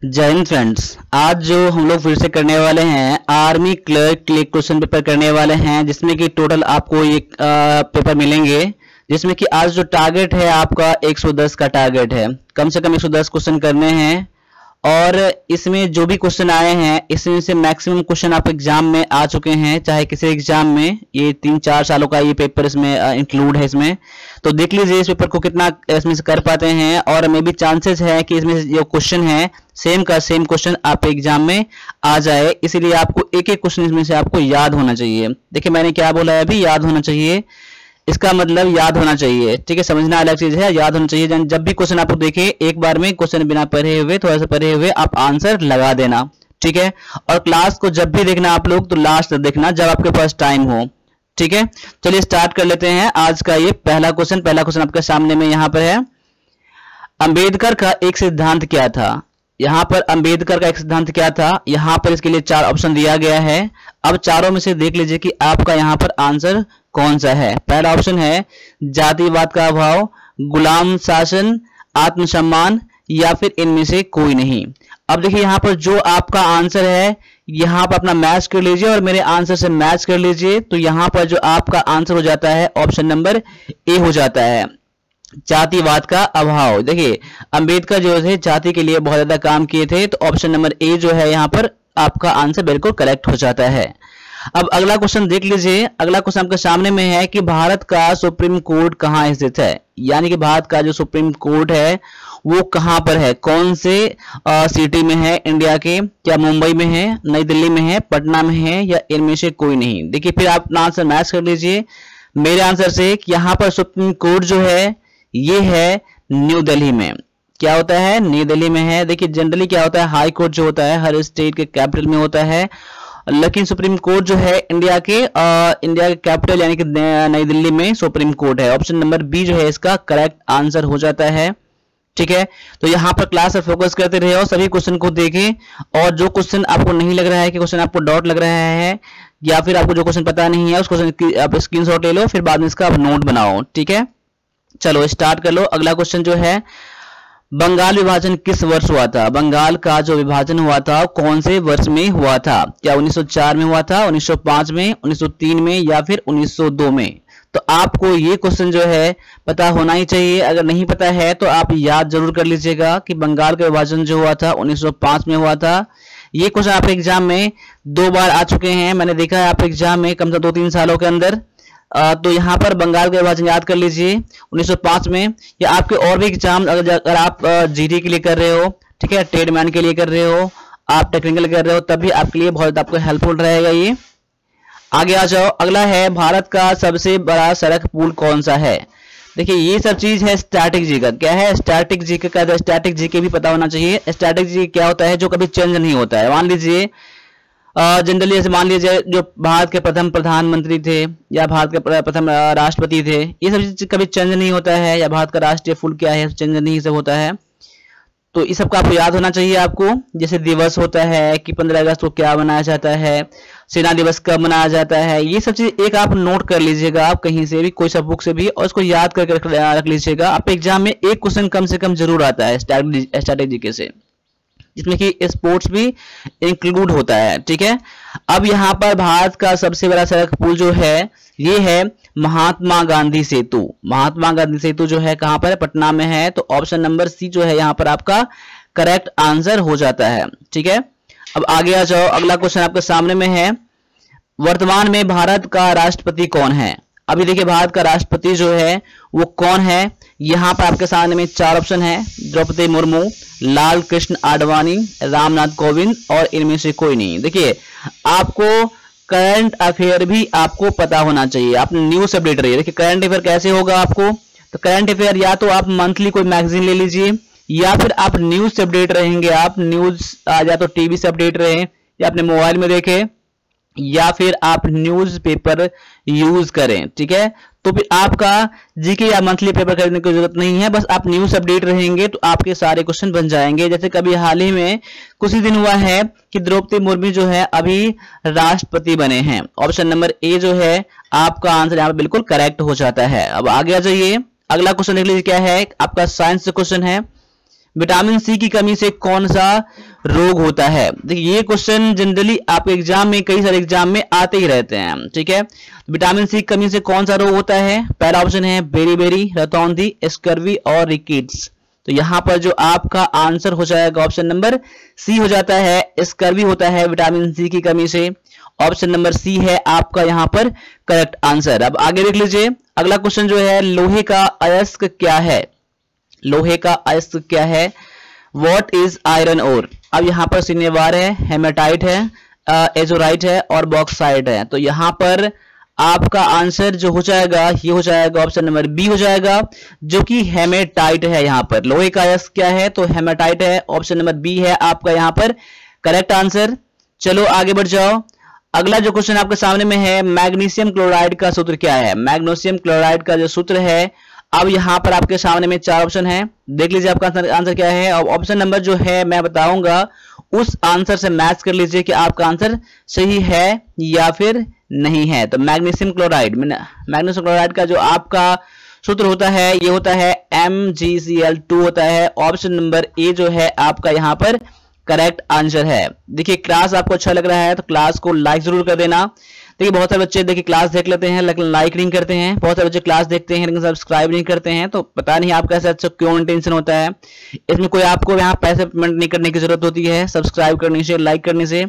जय हिंद फ्रेंड्स। आज जो हम लोग फिर से करने वाले हैं आर्मी क्लर्क के लिए क्वेश्चन पेपर करने वाले हैं, जिसमें कि टोटल आपको ये पेपर मिलेंगे, जिसमें कि आज जो टारगेट है आपका 110 का टारगेट है। कम से कम 110 क्वेश्चन करने हैं और इसमें जो भी क्वेश्चन आए हैं इसमें से मैक्सिमम क्वेश्चन आप एग्जाम में आ चुके हैं, चाहे किसी एग्जाम में। ये 3-4 सालों का ये पेपर इसमें इंक्लूड है इसमें। तो देख लीजिए इस पेपर को कितना इसमें से कर पाते हैं, और मे भी चांसेस है कि इसमें जो क्वेश्चन है सेम का सेम क्वेश्चन आप एग्जाम में आ जाए। इसीलिए आपको एक एक क्वेश्चन इसमें से आपको याद होना चाहिए। देखिए मैंने क्या बोला है अभी, याद होना चाहिए। इसका मतलब याद होना चाहिए, ठीक है। समझना अलग चीज है, याद होना चाहिए। जब भी क्वेश्चन आपको देखे एक बार में क्वेश्चन बिना पढ़े हुए, थोड़ा सा पढ़े हुए आप आंसर लगा देना, ठीक है। और क्लास को जब भी देखना आप लोग तो लास्ट तक देखना, जब आपके पास टाइम हो, ठीक है। चलिए स्टार्ट कर लेते हैं आज का ये पहला क्वेश्चन आपके सामने में यहाँ पर है। अंबेडकर का एक सिद्धांत क्या था? यहाँ पर अंबेडकर का एक सिद्धांत क्या था? यहाँ पर इसके लिए 4 ऑप्शन दिया गया है। अब चारों में से देख लीजिए कि आपका यहाँ पर आंसर कौन सा है। पहला ऑप्शन है जातिवाद का अभाव, गुलाम शासन, आत्मसम्मान, या फिर इनमें से कोई नहीं। अब देखिए यहाँ पर जो आपका आंसर है यहाँ पर अपना मैच कर लीजिए और मेरे आंसर से मैच कर लीजिए। तो यहाँ पर जो आपका आंसर हो जाता है ऑप्शन नंबर ए हो जाता है, जातिवाद का अभाव। देखिए अंबेडकर जो है जाति के लिए बहुत ज्यादा काम किए थे, तो ऑप्शन नंबर ए जो है यहाँ पर आपका आंसर बिल्कुल करेक्ट हो जाता है। अब अगला क्वेश्चन देख लीजिए। अगला क्वेश्चन आपके सामने में है कि भारत का सुप्रीम कोर्ट कहाँ स्थित है? यानी कि भारत का जो सुप्रीम कोर्ट है वो कहाँ पर है, कौन से सिटी में है इंडिया के? क्या मुंबई में है, नई दिल्ली में है, पटना में है, या इनमें से कोई नहीं? देखिए फिर आप अपना आंसर मैच कर लीजिए मेरे आंसर से। यहाँ पर सुप्रीम कोर्ट जो है ये है न्यू दिल्ली में। क्या होता है? न्यू दिल्ली में है। देखिए जनरली क्या होता है, हाई कोर्ट जो होता है हर स्टेट के कैपिटल में होता है, लेकिन सुप्रीम कोर्ट जो है इंडिया के कैपिटल यानी कि नई दिल्ली में सुप्रीम कोर्ट है। ऑप्शन नंबर बी जो है इसका करेक्ट आंसर हो जाता है, ठीक है। तो यहाँ पर क्लास पर फोकस करते रहे और सभी क्वेश्चन को देखें, और जो क्वेश्चन आपको नहीं लग रहा है कि क्वेश्चन आपको डाउट लग रहा है या फिर आपको जो क्वेश्चन पता नहीं है उस क्वेश्चन की आप स्क्रीनशॉट ले लो, फिर बाद में इसका आप नोट बनाओ, ठीक है। चलो स्टार्ट कर लो। अगला क्वेश्चन जो है, बंगाल विभाजन किस वर्ष हुआ था? बंगाल का जो विभाजन हुआ था कौन से वर्ष में हुआ था? क्या 1904 में हुआ था, 1905 में, 1903 में, या फिर 1902 में? तो आपको ये क्वेश्चन जो है पता होना ही चाहिए। अगर नहीं पता है तो आप याद जरूर कर लीजिएगा कि बंगाल का विभाजन जो हुआ था 1905 में हुआ था। ये क्वेश्चन आप एग्जाम में 2 बार आ चुके हैं, मैंने देखा है आप एग्जाम में कम से कम 2-3 सालों के अंदर। तो यहाँ पर बंगाल का विभाजन याद कर लीजिए 1905 में। या आपके और भी एग्जाम अगर आप जीडी के लिए कर रहे हो, ठीक है, ट्रेडमैन के लिए कर रहे हो, आप टेक्निकल कर रहे हो, तब भी आपके लिए बहुत आपको हेल्पफुल रहेगा ये। आगे आ जाओ। अगला है भारत का सबसे बड़ा सड़क पुल कौन सा है? देखिए ये सब चीज है स्टैटिक जी का। क्या है? स्टैटिक जी का। स्टैटिक जी के भी पता होना चाहिए। स्टैटिक जी क्या होता है? जो कभी चेंज नहीं होता है। मान लीजिए जनरली ऐसे मान लीजिए जो भारत के प्रथम प्रधानमंत्री थे या भारत के प्रथम राष्ट्रपति थे, ये सब चीज कभी चेंज नहीं होता है। या भारत का राष्ट्रीय फूल क्या है, चेंज नहीं सब होता है। तो इस सब का आपको याद होना चाहिए आपको। जैसे दिवस होता है कि 15 अगस्त को क्या मनाया जाता है, सेना दिवस कब मनाया जाता है, ये सब चीज एक आप नोट कर लीजिएगा आप कहीं से भी, कोई सा बुक से भी, और उसको याद करके रख लीजिएगा। आप एग्जाम में एक क्वेश्चन कम से कम जरूर आता है स्ट्रैटेजी से, जिसमें कि स्पोर्ट्स भी इंक्लूड होता है, ठीक है। अब यहाँ पर भारत का सबसे बड़ा सड़क पुल जो है ये है महात्मा गांधी सेतु। महात्मा गांधी सेतु जो है कहाँ पर है? पटना में है। तो ऑप्शन नंबर सी जो है यहाँ पर आपका करेक्ट आंसर हो जाता है, ठीक है। अब आगे आ जाओ। अगला क्वेश्चन आपके सामने में है, वर्तमान में भारत का राष्ट्रपति कौन है? अभी देखिए भारत का राष्ट्रपति जो है वो कौन है? यहाँ पर आपके सामने में 4 ऑप्शन है, द्रौपदी मुर्मू, लाल कृष्ण आडवाणी, रामनाथ कोविंद, और इनमें से कोई नहीं। देखिए आपको करंट अफेयर भी आपको पता होना चाहिए, आप न्यूज अपडेट रहिए। देखिए करंट अफेयर कैसे होगा आपको? तो करंट अफेयर या तो आप मंथली कोई मैगजीन ले लीजिए, या फिर आप न्यूज से अपडेट रहेंगे। आप न्यूज या तो टीवी से अपडेट रहे, या अपने मोबाइल में देखें, या फिर आप न्यूज पेपर यूज करें, ठीक है। तो फिर आपका जीके या मंथली पेपर खरीदने की जरूरत नहीं है, बस आप न्यूज अपडेट रहेंगे तो आपके सारे क्वेश्चन बन जाएंगे। जैसे कभी हाल ही में कुछ ही दिन हुआ है कि द्रौपदी मुर्मू जो है अभी राष्ट्रपति बने हैं। ऑप्शन नंबर ए जो है आपका आंसर यहाँ पर बिल्कुल करेक्ट हो जाता है। अब आगे आ जाइए। अगला क्वेश्चन देख लीजिए क्या है, आपका साइंस क्वेश्चन है। विटामिन सी की कमी से कौन सा रोग होता है। देखिए ये क्वेश्चन जनरली आप एग्जाम में, कई सारे एग्जाम में आते ही रहते हैं, ठीक है। विटामिन सी की कमी से कौन सा रोग होता है। पहला ऑप्शन है बेरी, रतौंधी, स्कर्वी और रिकेट्स। तो यहां पर जो आपका आंसर हो जाएगा ऑप्शन नंबर सी हो जाता है, स्कर्वी होता है विटामिन सी की कमी से। ऑप्शन नंबर सी है आपका यहां पर करेक्ट आंसर। अब आगे देख लीजिए, अगला क्वेश्चन जो है, लोहे का अयस्क क्या है। लोहे का अयस्क क्या है। What is iron ore. अब यहां पर सिनेवार है, हेमेटाइट है, एजोराइट है और बॉक्साइट है। तो यहां पर आपका आंसर जो हो जाएगा ये हो जाएगा ऑप्शन नंबर बी हो जाएगा, जो कि हेमेटाइट है। यहां पर लोहे का अयस्क क्या है, तो हेमेटाइट है। ऑप्शन नंबर बी है आपका यहां पर करेक्ट आंसर। चलो आगे बढ़ जाओ। अगला जो क्वेश्चन आपके सामने में है, मैग्नीशियम क्लोराइड का सूत्र क्या है। मैग्नीशियम क्लोराइड का जो सूत्र है, अब यहां पर आपके सामने में 4 ऑप्शन है, देख लीजिए आपका आंसर क्या है। और ऑप्शन नंबर जो है मैं बताऊंगा, उस आंसर से मैच कर लीजिए कि आपका आंसर सही है या फिर नहीं है। तो मैग्नीशियम क्लोराइड का जो आपका सूत्र होता है ये होता है MgCl2 होता है। ऑप्शन नंबर ए जो है आपका यहां पर करेक्ट आंसर है। देखिए क्लास आपको अच्छा लग रहा है तो क्लास को लाइक जरूर कर देना। देखिए बहुत सारे बच्चे देखिए क्लास देख लेते हैं लेकिन लाइक नहीं करते हैं, बहुत सारे बच्चे क्लास देखते हैं लेकिन सब्सक्राइब नहीं करते हैं। तो पता नहीं आपका ऐसा अच्छा क्यों टेंशन होता है। इसमें कोई आपको यहाँ पैसे पेमेंट नहीं करने की जरूरत होती है, सब्सक्राइब करने से, लाइक करने से।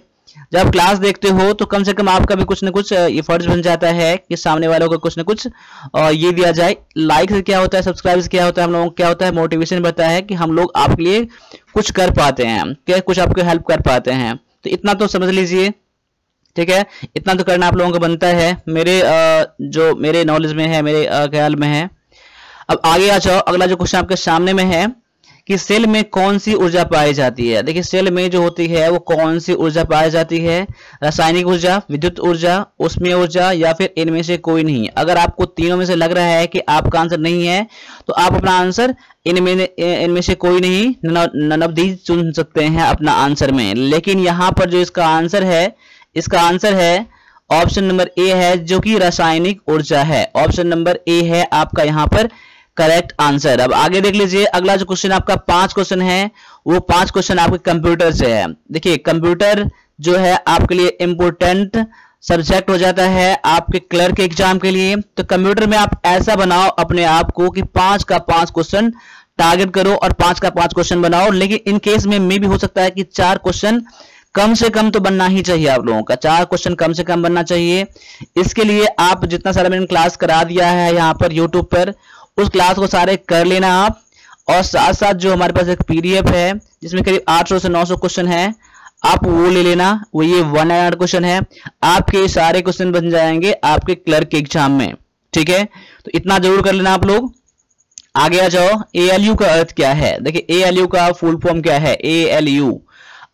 जब क्लास देखते हो तो कम से कम आपका भी कुछ न कुछ ये फर्ज बन जाता है कि सामने वालों को कुछ न कुछ ये दिया जाए। लाइक से क्या होता है, सब्सक्राइब से क्या होता है, हम लोगों को क्या होता है, मोटिवेशन बढ़ता है कि हम लोग आपके लिए कुछ कर पाते हैं, क्या कुछ आपको हेल्प कर पाते हैं। तो इतना तो समझ लीजिए, ठीक है, इतना तो करना आप लोगों को बनता है, जो मेरे नॉलेज में है, मेरे ख्याल में है। अब आगे आ जाओ, अगला जो क्वेश्चन आपके सामने में है कि सेल में कौन सी ऊर्जा पाई जाती है। देखिए सेल में जो होती है वो कौन सी ऊर्जा पाई जाती है, रासायनिक ऊर्जा, विद्युत ऊर्जा, ऊष्मीय ऊर्जा या फिर इनमें से कोई नहीं। अगर आपको तीनों में से लग रहा है कि आपका आंसर नहीं है तो आप अपना आंसर इनमें से कोई नहीं, नन ऑफ दीज चुन सकते हैं अपना आंसर में। लेकिन यहाँ पर जो इसका आंसर है ऑप्शन नंबर ए है, जो कि रासायनिक ऊर्जा है। ऑप्शन नंबर ए है आपका यहाँ पर करेक्ट आंसर। अब आगे देख लीजिए, अगला जो क्वेश्चन आपका 5 क्वेश्चन है वो 5 क्वेश्चन आपके कंप्यूटर से है। देखिए कंप्यूटर जो है आपके लिए इंपोर्टेंट सब्जेक्ट हो जाता है आपके क्लर्क एग्जाम के लिए। तो कंप्यूटर में आप ऐसा बनाओ अपने आप को कि 5 का 5 क्वेश्चन टारगेट करो और 5 का 5 क्वेश्चन बनाओ। लेकिन इन केस में भी हो सकता है कि 4 क्वेश्चन कम से कम तो बनना ही चाहिए, आप लोगों का 4 क्वेश्चन कम से कम बनना चाहिए। इसके लिए आप जितना सारा मैंने क्लास करा दिया है यहाँ पर यूट्यूब पर, उस क्लास को सारे कर लेना आप। और साथ साथ जो हमारे पास एक PDF है जिसमें करीब 800 से 900 क्वेश्चन है, आप वो ले लेना। वो ये 198 क्वेश्चन है, आपके सारे क्वेश्चन बन जाएंगे आपके क्लर्क एग्जाम में, ठीक है। तो इतना जरूर कर लेना आप लोग। आगे आ जाओ, ALU का अर्थ क्या है। देखिए ALU का फुल फॉर्म क्या है, ALU।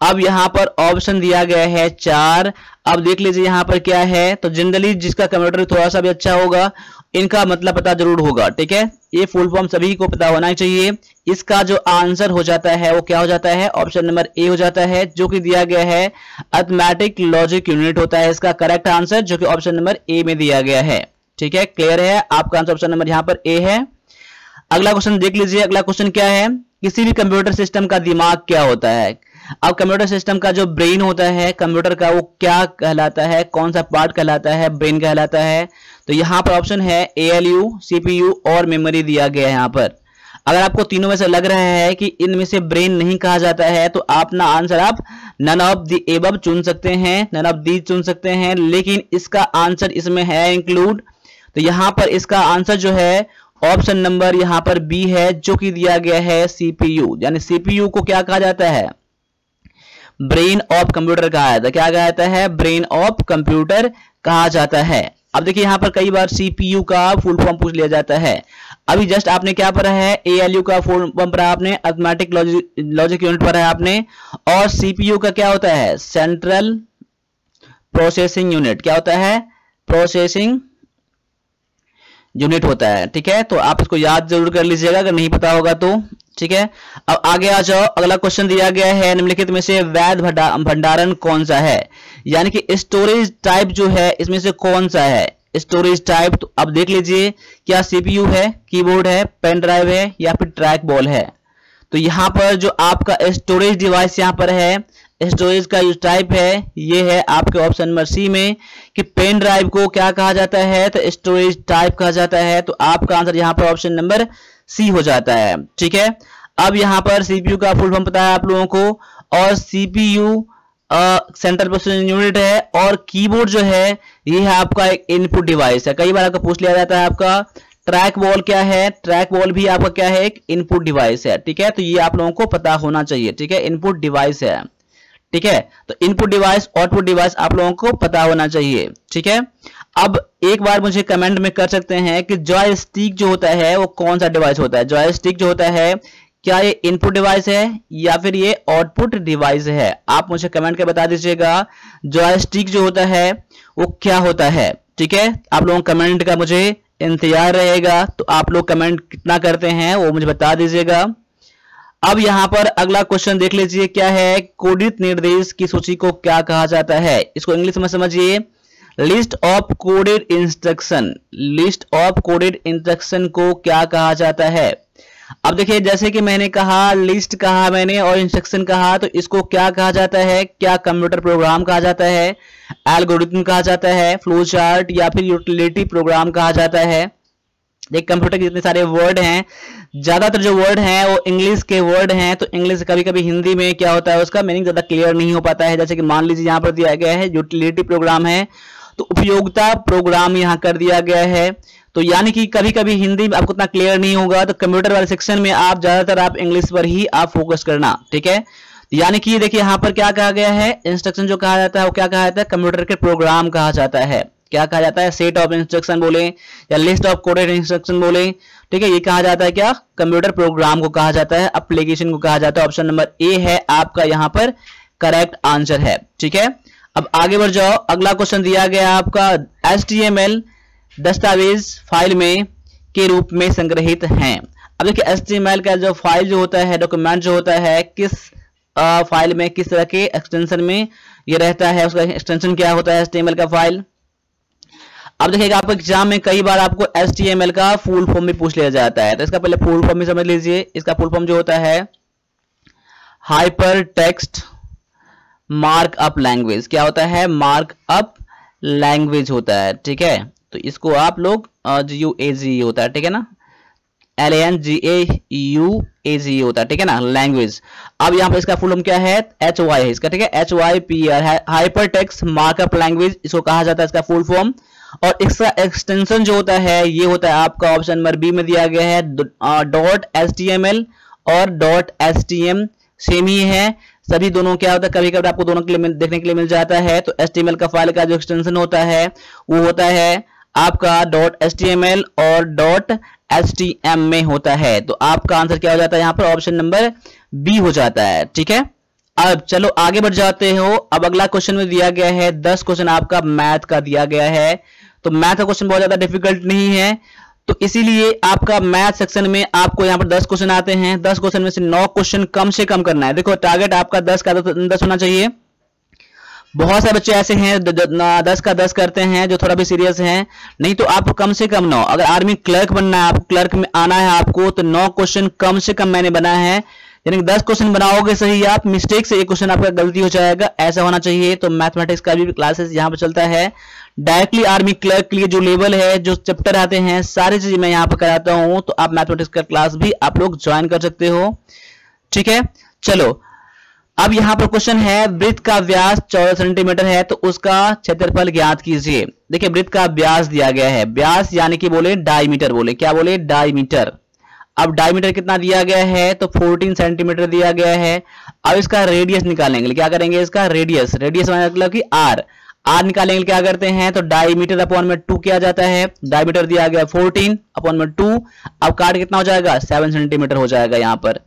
अब यहाँ पर ऑप्शन दिया गया है 4। अब देख लीजिए यहाँ पर क्या है। तो जनरली जिसका कंप्यूटर थोड़ा सा भी अच्छा होगा इनका मतलब पता जरूर होगा, ठीक है। ये फुल फॉर्म सभी को पता होना चाहिए। इसका जो आंसर हो जाता है वो क्या हो जाता है, ऑप्शन नंबर ए हो जाता है, जो कि दिया गया है अरिथमेटिक लॉजिक यूनिट होता है इसका करेक्ट आंसर, जो कि ऑप्शन नंबर ए में दिया गया है, ठीक है। क्लियर है, आपका आंसर ऑप्शन नंबर यहाँ पर ए है। अगला क्वेश्चन देख लीजिए, अगला क्वेश्चन क्या है, किसी भी कंप्यूटर सिस्टम का दिमाग क्या होता है। अब कंप्यूटर सिस्टम का जो ब्रेन होता है कंप्यूटर का, वो क्या कहलाता है, कौन सा पार्ट कहलाता है, ब्रेन कहलाता है। तो यहाँ पर ऑप्शन है ALU, CPU और मेमोरी दिया गया है यहाँ पर। अगर आपको तीनों में से लग रहा है कि इनमें से ब्रेन नहीं कहा जाता है तो अपना आंसर आप नन ऑफ द एबव चुन सकते हैं, नन ऑफ दी चुन सकते हैं, लेकिन इसका आंसर इसमें है इंक्लूड। तो यहाँ पर इसका आंसर जो है ऑप्शन नंबर यहाँ पर बी है, जो कि दिया गया है CPU। यानी CPU को क्या कहा जाता है, ब्रेन ऑफ कंप्यूटर कहा जाता है। क्या कहा जाता है, ब्रेन ऑफ कंप्यूटर कहा जाता है। अब देखिए यहाँ पर कई बार CPU का फुल फॉर्म पूछ लिया जाता है। अभी जस्ट आपने क्या पढ़ा है, ALU का फुल फॉर्म पढ़ा आपने, अरिथमेटिक लॉजिक यूनिट पढ़ा है आपने। और CPU का क्या होता है, सेंट्रल प्रोसेसिंग यूनिट। क्या होता है, प्रोसेसिंग यूनिट होता है, ठीक है। तो आप इसको याद जरूर कर लीजिएगा अगर नहीं पता होगा तो, ठीक है। अब आगे आ जाओ, अगला क्वेश्चन दिया गया है, निम्नलिखित में से वैध भंडारण कौन सा है। यानी कि स्टोरेज टाइप जो है इसमें से कौन सा है स्टोरेज टाइप। तो अब देख लीजिए, क्या CPU है, कीबोर्ड है, पेन ड्राइव है या फिर ट्रैक बॉल है। तो यहाँ पर जो आपका स्टोरेज डिवाइस यहाँ पर है, स्टोरेज का यूज टाइप है, ये है आपके ऑप्शन नंबर सी में कि पेन ड्राइव को क्या कहा जाता है, तो स्टोरेज टाइप कहा जाता है। तो आपका आंसर यहाँ पर ऑप्शन नंबर सी हो जाता है। ठीक है, अब यहाँ पर सीपीयू का फुल फॉर्म पता है आप लोगों को, और सीपीयू सेंट्रल प्रोसेसिंग यूनिट है, और कीबोर्ड जो है ये है आपका एक इनपुट डिवाइस है। कई बार आपका पूछ लिया जाता है आपका ट्रैक बॉल क्या है, ट्रैक बॉल भी आपका क्या है, एक इनपुट डिवाइस है। ठीक है, तो ये आप लोगों को पता होना चाहिए। ठीक है, इनपुट डिवाइस है। ठीक है, तो इनपुट डिवाइस आउटपुट डिवाइस आप लोगों को पता होना चाहिए। ठीक है, अब एक बार मुझे कमेंट में कर सकते हैं कि जॉयस्टिक जो होता है वो कौन सा डिवाइस होता है। जॉयस्टिक जो होता है क्या ये इनपुट डिवाइस है या फिर ये आउटपुट डिवाइस है, आप मुझे कमेंट कर बता दीजिएगा। जॉयस्टिक जो होता है वो क्या होता है। ठीक है, आप लोगों का कमेंट का मुझे इंतजार रहेगा, तो आप लोग कमेंट कितना करते हैं वो मुझे बता दीजिएगा। अब यहां पर अगला क्वेश्चन देख लीजिए, क्या है, कोडित निर्देश की सूची को क्या कहा जाता है। इसको इंग्लिश में समझिए, list of coded instruction. List of coded instruction को क्या कहा जाता है। अब देखिए, जैसे कि मैंने कहा, लिस्ट कहा मैंने और इंस्ट्रक्शन कहा, तो इसको क्या कहा जाता है, क्या कंप्यूटर प्रोग्राम कहा जाता है, एल्गोरिथम कहा जाता है, फ्लो चार्ट या फिर यूटिलिटी प्रोग्राम कहा जाता है। देख, कंप्यूटर के जितने सारे वर्ड हैं, ज्यादातर जो वर्ड हैं वो इंग्लिश के वर्ड हैं, तो इंग्लिश कभी कभी हिंदी में क्या होता है उसका मीनिंग ज्यादा क्लियर नहीं हो पाता है। जैसे कि मान लीजिए यहाँ पर दिया गया है यूटिलिटी प्रोग्राम है, तो उपयोगिता प्रोग्राम यहाँ कर दिया गया है। तो यानी कि कभी कभी हिंदी में आपको उतना क्लियर नहीं होगा, तो कंप्यूटर वाले सेक्शन में आप ज्यादातर आप इंग्लिश पर ही आप फोकस करना। ठीक है, यानी कि देखिए यहाँ पर क्या कहा गया है, इंस्ट्रक्शन जो कहा जाता है वो क्या कहा जाता है, कंप्यूटर के प्रोग्राम कहा जाता है। क्या कहा जाता है, सेट ऑफ इंस्ट्रक्शन बोले या लिस्ट ऑफ कोडेड इंस्ट्रक्शन बोले। ठीक है, ये कहा जाता है क्या, कंप्यूटर प्रोग्राम को कहा जाता है, एप्लीकेशन को कहा जाता है। ऑप्शन नंबर ए है आपका यहाँ पर करेक्ट आंसर है। ठीक है, अब आगे बढ़ जाओ। अगला क्वेश्चन दिया गया आपका, HTML दस्तावेज फाइल में के रूप में संग्रहित हैं। अब देखिए, HTML का जो फाइल जो होता है, डॉक्यूमेंट जो होता है, किस फाइल में किस तरह के एक्सटेंशन में ये रहता है, उसका एक्सटेंशन क्या होता है HTML का फाइल। अब देखिएगा, आपको एग्जाम में कई बार आपको HTML का फुल फॉर्म भी पूछ लिया जाता है, तो इसका पहले फुल फॉर्म भी समझ लीजिए। इसका फुल फॉर्म जो होता है हाइपर टेक्स्ट मार्कअप लैंग्वेज। क्या होता है, मार्कअप लैंग्वेज होता है। ठीक है, तो इसको आप लोग GUAG होता है, ठीक है ना, LANGAUAG होता है, ठीक है ना, लैंग्वेज। अब यहाँ पर इसका फुल फॉर्म क्या है, HY है इसका। ठीक है, HYPR है, हाइपर टेक्स्ट मार्कअप लैंग्वेज इसको कहा जाता है, इसका फुल फॉर्म। और इसका एक्सटेंशन जो होता है ये होता है आपका ऑप्शन नंबर बी में दिया गया है, .html और .htm सेम ही है सभी। दोनों क्या होता है, कभी कभी आपको दोनों के लिए देखने के लिए मिल जाता है। तो HTML का फाइल का जो एक्सटेंशन होता है वो होता है आपका .html और .htm में होता है। तो आपका आंसर क्या हो जाता है यहाँ पर, ऑप्शन नंबर बी हो जाता है। ठीक है, अब चलो आगे बढ़ जाते हो। अब अगला क्वेश्चन में दिया गया है 10 क्वेश्चन आपका मैथ का दिया गया है। तो मैथ का क्वेश्चन बहुत ज्यादा डिफिकल्ट नहीं है, तो इसीलिए आपका मैथ सेक्शन में आपको यहाँ पर 10 क्वेश्चन आते हैं। 10 क्वेश्चन में से 9 क्वेश्चन कम से कम करना है। देखो, टारगेट आपका 10 का 10 होना चाहिए। बहुत सारे बच्चे ऐसे हैं 10 का 10 करते हैं जो थोड़ा भी सीरियस हैं, नहीं तो आपको कम से कम 9। अगर आर्मी क्लर्क बनना है, आपको क्लर्क में आना है आपको, तो 9 क्वेश्चन कम से कम मैंने बनाया है। यानी 10 क्वेश्चन बनाओगे सही आप, मिस्टेक से एक क्वेश्चन आपका गलती हो जाएगा, ऐसा होना चाहिए। तो मैथमेटिक्स का भी क्लासेस यहाँ पर चलता है। डायरेक्टली आर्मी क्लर्क के लिए जो लेवल है, जो चैप्टर आते हैं, सारी चीजें मैं यहाँ पर कराता हूँ, तो आप मैथमेटिक्स का क्लास भी आप लोग ज्वाइन कर सकते हो। ठीक है, चलो अब यहाँ पर क्वेश्चन है, वृत्त का व्यास 14 सेंटीमीटर है, तो उसका क्षेत्रफल ज्ञात कीजिए। देखिए, वृत्त का व्यास दिया गया है, व्यास यानी कि बोले डायमीटर, बोले क्या बोले, डायमीटर। अब डायमीटर कितना दिया गया है, तो 14 सेंटीमीटर दिया गया है। अब इसका रेडियस निकालेंगे, क्या करेंगे, इसका रेडियस, रेडियस मतलब कि आर निकालेंगे। क्या करते हैं, तो डायमीटर अपॉन में 2 किया जाता है। डायमीटर दिया गया 14 अपॉन में 2, अब काट कितना हो जाएगा, 7 सेंटीमीटर हो जाएगा। यहाँ पर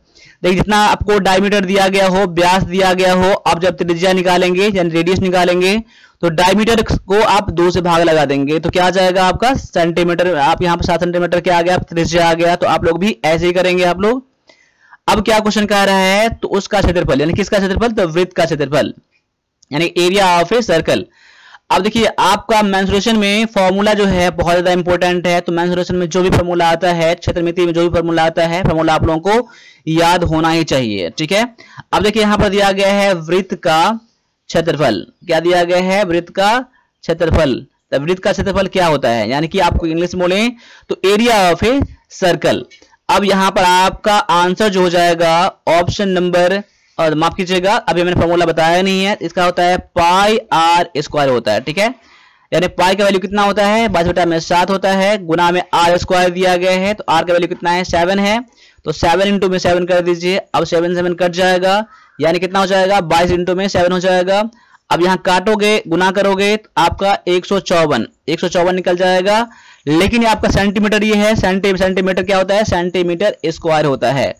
देखिए, जितना आपको डायमीटर दिया गया हो, व्यास दिया गया हो, अब जब त्रिज्या निकालेंगे यानी रेडियस निकालेंगे, तो डायमीटर को आप 2 से भाग लगा देंगे, तो क्या आ जाएगा आपका सेंटीमीटर। आप यहाँ पर 7 सेंटीमीटर क्या आ गया, त्रिज्या आ गया। तो आप लोग भी ऐसे ही करेंगे आप लोग। अब क्या क्वेश्चन कह रहा है, तो उसका क्षेत्रफल यानी किसका क्षेत्रफल, तो वृत्त का क्षेत्रफल यानी एरिया ऑफ ए सर्कल। अब देखिए आपका मेंसुरेशन में फॉर्मूला जो है बहुत ज्यादा इंपॉर्टेंट है। तो मेंसुरेशन में जो भी फॉर्मूला आता है, क्षेत्रमिति में जो भी फॉर्मूला आता है, फॉर्मूला आप लोगों को याद होना ही चाहिए, ठीक है। अब देखिए यहां पर दिया गया है वृत्त का क्षेत्रफल। क्या दिया गया है? वृत्त का क्षेत्रफल। तो वृत्त का क्षेत्रफल क्या होता है, यानी कि आपको इंग्लिश में बोले तो एरिया ऑफ ए सर्कल। अब यहां पर आपका आंसर जो हो जाएगा ऑप्शन नंबर, और माफ कीजिएगा अभी मैंने फॉर्मूला बताया नहीं है, इसका होता है पाई आर स्क्वायर होता है, ठीक है। यानी पाई का वैल्यू कितना होता है? 22/7 होता है, गुना में आर स्क्वायर दिया गया है। तो आर का वैल्यू कितना है? 7 है। तो 7 इंटू में 7 कर दीजिए। अब 7 7 कट जाएगा, यानी कितना हो जाएगा? 22 इंटू में 7 हो जाएगा। अब यहां काटोगे, गुना करोगे तो आपका 154 निकल जाएगा। लेकिन ये आपका सेंटीमीटर ये है, सेंटीमीटर क्या होता है? सेंटीमीटर स्क्वायर होता है।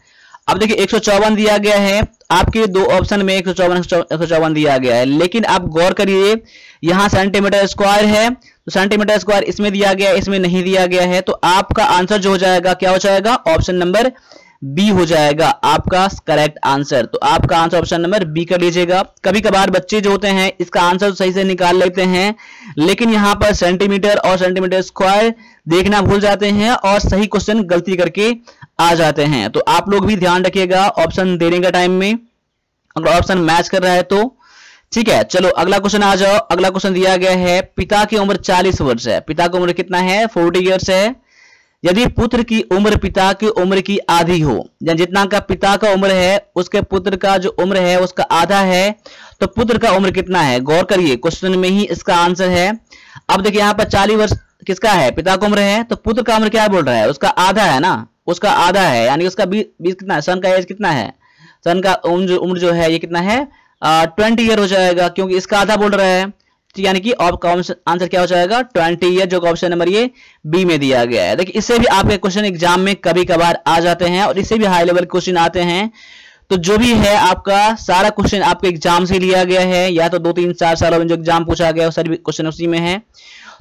अब देखिए 154 दिया गया है, आपके दो ऑप्शन में 154 दिया गया है, लेकिन आप गौर करिए यहां सेंटीमीटर स्क्वायर है, तो सेंटीमीटर स्क्वायर इसमें दिया गया है, इसमें नहीं दिया गया है। तो आपका आंसर जो हो जाएगा क्या हो जाएगा? ऑप्शन नंबर बी हो जाएगा आपका करेक्ट आंसर। तो आपका आंसर ऑप्शन नंबर बी कर लीजिएगा। कभी कभार बच्चे जो होते हैं इसका आंसर सही से निकाल लेते हैं, लेकिन यहां पर सेंटीमीटर और सेंटीमीटर स्क्वायर देखना भूल जाते हैं और सही क्वेश्चन गलती करके आ जाते हैं। तो आप लोग भी ध्यान रखिएगा ऑप्शन देने का टाइम में, अगर ऑप्शन मैच कर रहा है तो ठीक है। चलो अगला क्वेश्चन आ जाओ। अगला क्वेश्चन दिया गया है, पिता की उम्र 40 वर्ष है। पिता की उम्र कितना है? 40 ईयर्स है। यदि पुत्र की उम्र पिता की उम्र की आधी हो, या जितना का पिता का उम्र है उसके पुत्र का जो उम्र है उसका आधा है, तो पुत्र का उम्र कितना है? गौर करिए क्वेश्चन में ही इसका आंसर है। अब देखिए यहाँ पर 40 वर्ष किसका है? पिता का उम्र है। तो पुत्र का उम्र क्या बोल रहा है? उसका आधा है ना, उसका आधा है, यानी उसका 20 कितना है? सन का एज कितना है? सन का उम्र जो है ये कितना है? 20 ईयर हो जाएगा, क्योंकि इसका आधा बोल रहा है। यानी कि आंसर क्या हो जाएगा? 20 ईयर, जो ऑप्शन नंबर ये बी में दिया गया है। देखिए इससे भी आपके क्वेश्चन एग्जाम में कभी कभार आ जाते हैं और इससे भी हाई लेवल क्वेश्चन आते हैं। तो जो भी है आपका सारा क्वेश्चन आपके एग्जाम से लिया गया है, या तो 2-3-4 सालों में जो एग्जाम पूछा गया है सारे क्वेश्चन उसी में है।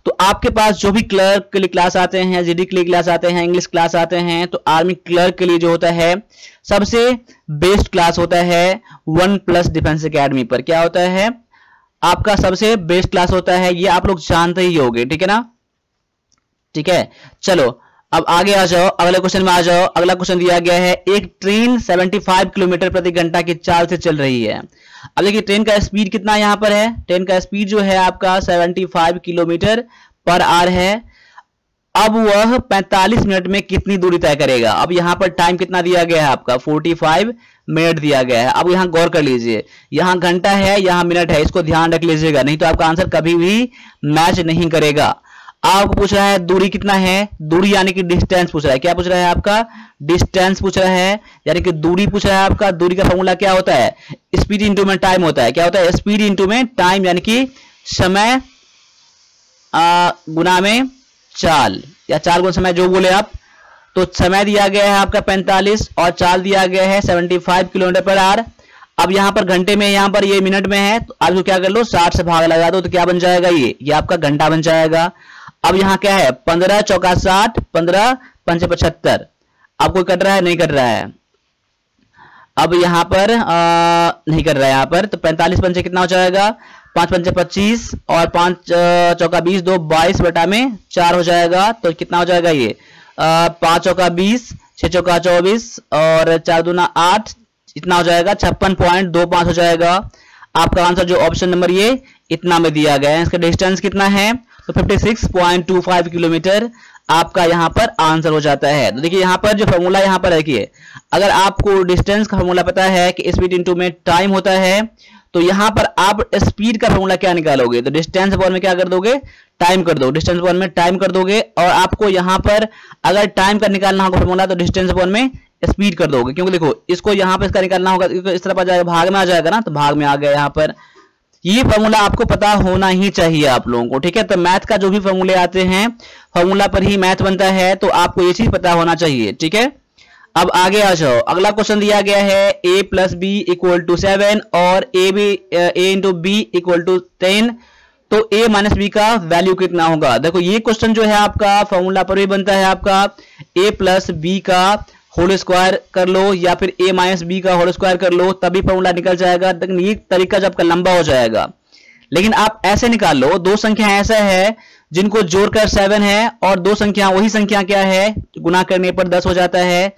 तो आपके पास जो भी क्लर्क के लिए क्लास आते हैं, जीडी के लिए क्लास आते हैं, इंग्लिश क्लास आते हैं, तो आर्मी क्लर्क के लिए जो होता है सबसे बेस्ट क्लास होता है OnePlus डिफेंस एकेडमी पर। क्या होता है? आपका सबसे बेस्ट क्लास होता है, ये आप लोग जानते ही होंगे, ठीक है ना। ठीक है, चलो अब आगे आ जाओ, अगले क्वेश्चन में आ जाओ। अगला क्वेश्चन दिया गया है, एक ट्रेन 75 किलोमीटर प्रति घंटा की चाल से चल रही है। अब देखिए ट्रेन का स्पीड कितना यहां पर है? ट्रेन का स्पीड जो है आपका 75 किलोमीटर पर आवर है। अब वह 45 मिनट में कितनी दूरी तय करेगा? अब यहां पर टाइम कितना दिया गया है आपका? 45 मिनट दिया गया है। अब यहां गौर कर लीजिए, यहां घंटा है, यहां मिनट है, इसको ध्यान रख लीजिएगा, नहीं तो आपका आंसर कभी भी मैच नहीं करेगा। आपको पूछ रहा है दूरी कितना है, दूरी यानी कि डिस्टेंस पूछ रहा है। क्या पूछ रहा है? आपका डिस्टेंस पूछ रहा है, यानी कि दूरी पूछ रहा है आपका। दूरी का फॉर्मूला क्या होता है? स्पीड इंटू में टाइम होता है। क्या होता है? स्पीड इंटू में टाइम, यानी कि समय गुना में चाल, या चाल गुना समय, जो बोले आप। तो समय दिया गया है आपका 45 और चाल दिया गया है 75 किलोमीटर पर आवर। अब यहां पर घंटे में, यहां पर ये मिनट में है, तो आप जो क्या कर लो 60 से भाग लगा दो, तो क्या बन जाएगा? ये आपका घंटा बन जाएगा। अब यहां क्या है? 15 चौका 60, 15 पंचे 75। आपको कट रहा है? नहीं कट रहा है। अब यहां पर नहीं कर रहा है यहां पर, तो 45 पंचे कितना हो जाएगा? 5 पंचे 25 और 5 चौका 20, 2 22 बटा में 4 हो जाएगा। तो कितना हो जाएगा? ये 5 चौका 20, 6 चौका 24 और 4 दूना 8, इतना हो जाएगा 56.25 हो जाएगा। आपका आंसर जो ऑप्शन नंबर ये इतना में दिया गया है। इसका डिस्टेंस कितना है? तो 56.25 किलोमीटर आपका यहां पर आंसर हो जाता है। तो देखिए यहां पर जो फॉर्मूला यहां पर देखिए, अगर आपको डिस्टेंस का फॉर्मूला पता है कि स्पीड इंटू में टाइम होता है, तो यहां पर आप स्पीड का फॉर्मूला क्या निकालोगे? तो डिस्टेंस अपॉन में क्या कर दोगे? टाइम कर दो। डिस्टेंस अपॉन में टाइम कर दोगे, और आपको यहां पर अगर टाइम का निकालना होगा फॉर्मूला, तो डिस्टेंस अपॉन में स्पीड कर दोगे। क्योंकि देखो इसको यहां पर इसका निकालना होगा, इस तरफ आ जाएगा, भाग में आ जाएगा ना, तो भाग में आ गया यहां पर। ये फॉर्मूला आपको पता होना ही चाहिए आप लोगों को, ठीक है। तो मैथ का जो भी फॉर्मूले आते हैं, फॉर्मूला पर ही मैथ बनता है, तो आपको ये चीज पता होना चाहिए, ठीक है। अब आगे आ जाओ, अगला क्वेश्चन दिया गया है a + b = 7 और a × b = 10। तो a - b का वैल्यू कितना होगा? देखो ये क्वेश्चन जो है आपका फॉर्मूला पर भी बनता है, आपका a + b का होल स्क्वायर कर लो या फिर a - b का होल स्क्वायर कर लो, तभी फॉर्मूला निकल जाएगा। लेकिन ये तरीका जब आपका लंबा हो जाएगा, लेकिन आप ऐसे निकाल लो, दो संख्या ऐसा है जिनको जोड़कर 7 है और दो संख्या वही संख्या क्या है गुना करने पर 10 हो जाता है,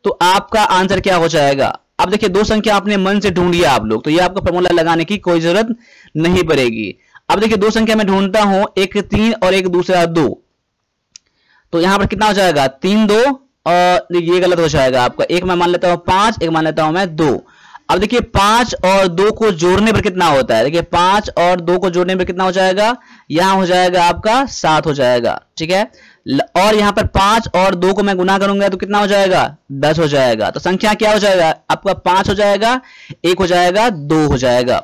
तो आपका आंसर क्या हो जाएगा। अब देखिए दो संख्या आपने मन से ढूंढ लिया आप लोग, तो ये आपको फॉर्मूला लगाने की कोई जरूरत नहीं पड़ेगी। अब देखिए दो संख्या मैं ढूंढता हूं, एक 3 और एक दूसरा 2, तो यहां पर कितना हो जाएगा 3 2 और ये गलत हो जाएगा आपका, एक मैं मान लेता हूं 5, एक मान लेता हूं मैं 2। अब देखिए 5 और 2 को जोड़ने पर कितना होता है, देखिए 5 और 2 को जोड़ने पर कितना हो जाएगा, यहां हो जाएगा आपका 7 हो जाएगा, ठीक है। और यहां पर 5 और 2 को मैं गुना करूंगा तो कितना हो जाएगा 10 हो जाएगा, तो संख्या क्या हो जाएगा आपका 5 हो जाएगा, 1 हो जाएगा, 2 हो जाएगा।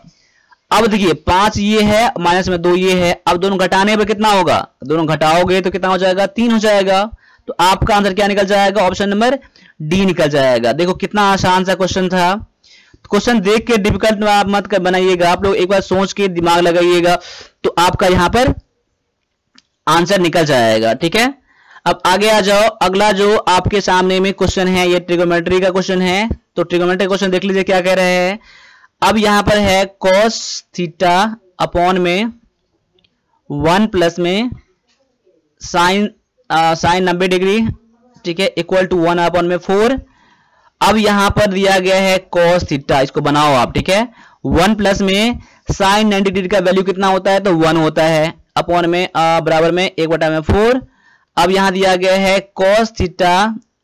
अब देखिए 5 ये है माइनस में 2 ये है, अब दोनों घटाने पर कितना होगा, दोनों घटाओगे तो कितना हो जाएगा 3 हो जाएगा। तो आपका आंसर क्या निकल जाएगा, ऑप्शन नंबर डी निकल जाएगा। देखो कितना आसान सा क्वेश्चन था। क्वेश्चन देख के डिफिकल्ट आप मत कर बनाइएगा, आप लोग एक बार सोच के दिमाग लगाइएगा तो आपका यहां पर आंसर निकल जाएगा, ठीक है। अब आगे आ जाओ, अगला जो आपके सामने में क्वेश्चन है ये ट्रिगोनोमेट्री का क्वेश्चन है। तो ट्रिगोनोमेट्री क्वेश्चन देख लीजिए क्या कह रहे हैं। अब यहां पर है cos थीटा अपॉन में 1 प्लस में साइन 90 डिग्री, ठीक है, इक्वल टू 1 अपॉन में 4। अब यहां पर दिया गया है cos थीटा, इसको बनाओ आप, ठीक है। 1 प्लस में साइन 90 डिग्री का वैल्यू कितना होता है, तो 1 होता है, अपॉन में बराबर में 1/4। अब यहां दिया गया है cos थीटा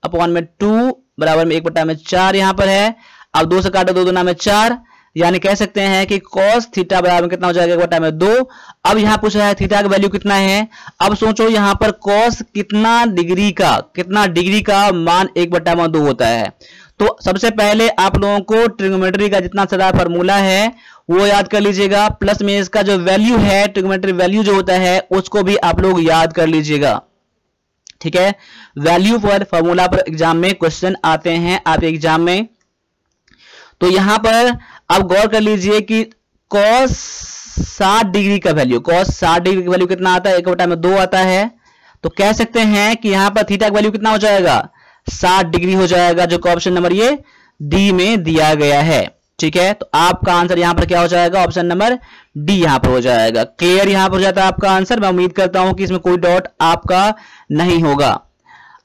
अपॉन में 2 बराबर में 1/4 यहां पर है। अब 2 से काटो, 2 दूना में 4, यानी कह सकते हैं कि cos थीटा बराबर में कितना हो जाएगा 1/2। अब यहां पूछ रहा है थीटा का वैल्यू कितना है। अब सोचो यहां पर cos कितना डिग्री का मान 1/2 होता है। तो सबसे पहले आप लोगों को ट्रिगोनोमेट्री का जितना सारा फार्मूला है वो याद कर लीजिएगा, प्लस में इसका जो वैल्यू है ट्रिगोनोमेट्री वैल्यू जो होता है उसको भी आप लोग याद कर लीजिएगा, ठीक है। वैल्यू पर फॉर्मूला पर एग्जाम में क्वेश्चन आते हैं आपके एग्जाम में। तो यहां पर आप गौर कर लीजिए कि cos 60 डिग्री का वैल्यू कितना आता है, 1/2 आता है। तो कह सकते हैं कि यहां पर थीटा का वैल्यू कितना हो जाएगा 60 डिग्री हो जाएगा, जो कि ऑप्शन नंबर ये डी में दिया गया है, ठीक है। तो आपका आंसर यहां पर क्या हो जाएगा, ऑप्शन नंबर डी यहां पर हो जाएगा। क्लियर यहां पर हो जाता है आपका आंसर। मैं उम्मीद करता हूं कि इसमें कोई डाउट आपका नहीं होगा।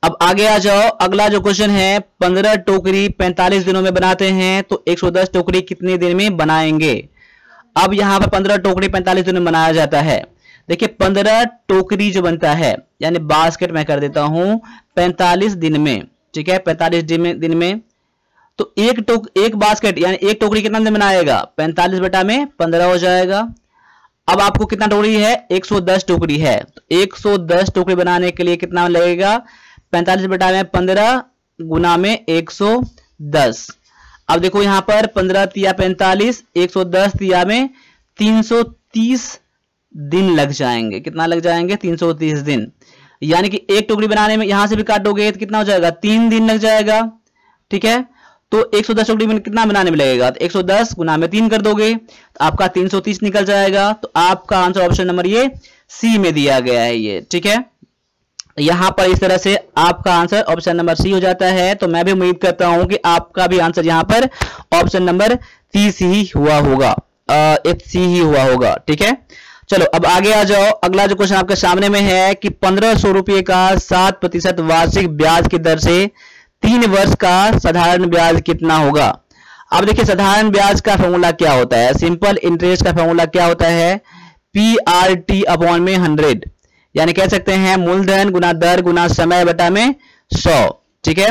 अब आगे आ जाओ, अगला जो क्वेश्चन है 15 टोकरी 45 दिनों में बनाते हैं तो 110 टोकरी कितने दिन में बनाएंगे। अब यहां पर 15 टोकरी 45 दिनों में बनाया जाता है। देखिए 15 टोकरी जो बनता है, यानी बास्केट मैं कर देता हूं 45 दिन में, ठीक है, 45 दिन में। तो एक बास्केट यानी एक टोकरी कितना दिन बनाएगा, 45/15 हो जाएगा। अब आपको कितना टोकरी है, 110 टोकरी है, तो 110 टोकरी बनाने के लिए कितना लगेगा, 45/15 गुना में 110। अब देखो यहां पर 15 तिया 45, 110 तिया में 330 दिन लग जाएंगे। कितना लग जाएंगे, 330 दिन। यानी कि एक टोकरी बनाने में यहां से भी काटोगे तो कितना हो जाएगा, 3 दिन लग जाएगा, ठीक है। तो 110 टोकरी में कितना बनाने में लगेगा, तो 110 गुना में 3 कर दोगे तो आपका 330 निकल जाएगा। तो आपका आंसर ऑप्शन नंबर ये सी में दिया गया है ये, ठीक है। यहां पर इस तरह से आपका आंसर ऑप्शन नंबर सी हो जाता है। तो मैं भी उम्मीद करता हूं कि आपका भी आंसर यहां पर ऑप्शन नंबर सी ही हुआ होगा, ठीक है। चलो अब आगे आ जाओ, अगला जो क्वेश्चन आपके सामने में है कि 1500 रुपए का 7% वार्षिक ब्याज की दर से 3 वर्ष का साधारण ब्याज कितना होगा। अब देखिए साधारण ब्याज का फॉर्मूला क्या होता है, सिंपल इंटरेस्ट का फॉर्मूला क्या होता है, PRT अपॉन में 100, यानी कह सकते हैं मूलधन गुना दर गुना समय बटा में 100, ठीक है।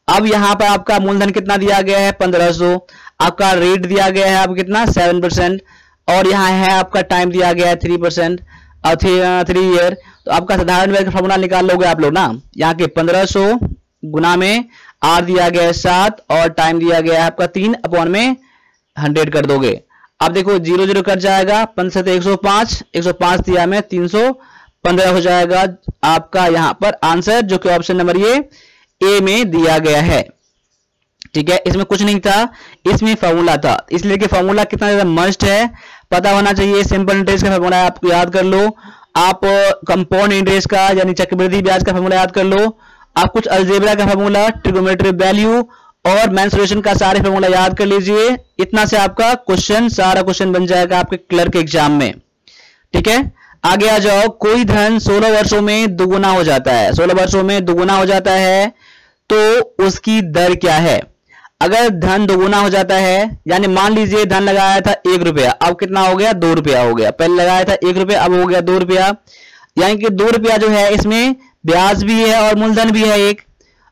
अब यहां पर आपका मूलधन कितना दिया गया है 1500, आपका रेट दिया गया है आप कितना 7%, और यहाँ है आपका टाइम दिया गया है 3% और 3 ईयर। तो आपका साधारण ब्याज का फॉर्मूला निकाल लोगे आप लोग ना, यहाँ के 1500 गुना में आर दिया गया है 7 और टाइम दिया गया है आपका 3 अपॉन में 100 कर दोगे। अब देखो 0 0 कट जाएगा, 15 से 105 दिया में 315 हो जाएगा आपका यहाँ पर आंसर, जो कि ऑप्शन नंबर ये ए में दिया गया है, ठीक है। इसमें कुछ नहीं था, इसमें फॉर्मूला था, इसलिए कि फॉर्मूला कितना ज्यादा मस्ट है, पता होना चाहिए। सिंपल इंटरेस्ट का फॉर्मूला आप याद कर लो, आप कंपाउंड इंटरेस्ट का यानी चक्रवृद्धि ब्याज का फॉर्मूला याद कर लो, आप कुछ अलजेब्रा का फॉर्मूला, ट्रिगोनोमेट्री वैल्यू और मेंसुरेशन का सारे फॉर्मूला याद कर लीजिए। इतना से आपका सारा क्वेश्चन बन जाएगा आपके क्लर्क एग्जाम में, ठीक है, आगे आ जाओ। कोई धन 16 वर्षों में दुगुना हो जाता है, 16 वर्षों में दुगुना हो जाता है, तो उसकी दर क्या है? अगर धन दोगुना हो जाता है, यानी मान लीजिए धन लगाया था 1 रुपया, अब कितना हो गया? 2 रुपया हो गया। पहले लगाया था 1 रुपया, अब हो गया 2 रुपया, यानी कि 2 रुपया जो है इसमें ब्याज भी है और मूलधन भी है एक।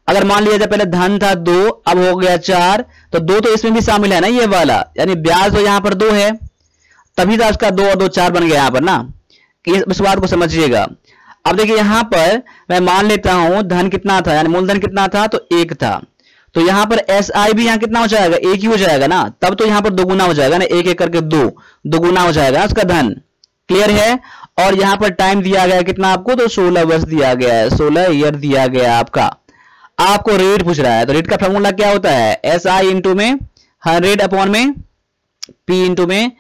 अगर मान लिया जाए पहले धन था 2, अब हो गया 4, तो 2 तो इसमें भी शामिल है ना, ये वाला, यानी ब्याज तो यहां पर 2 है, तभी तो उसका 2 और 2 4 बन गया यहां पर ना। इस बात को समझिएगा। अब देखिए यहां पर मैं मान लेता हूं धन कितना था, यानी मूलधन कितना था, तो 1 था, तो यहां पर SI भी यहां कितना हो जाएगा? 1 ही हो जाएगा ना, तब तो यहां पर दोगुना हो जाएगा ना, 1 करके 2 दोगुना हो जाएगा उसका धन। क्लियर है? और यहां पर टाइम दिया गया कितना आपको? तो 16 वर्ष दिया गया है, 16 ईयर दिया गया आपका। आपको रेट पूछ रहा है, तो रेट का फॉर्मूला क्या होता है? SI इंटू में 100 अपॉन में P इंटू में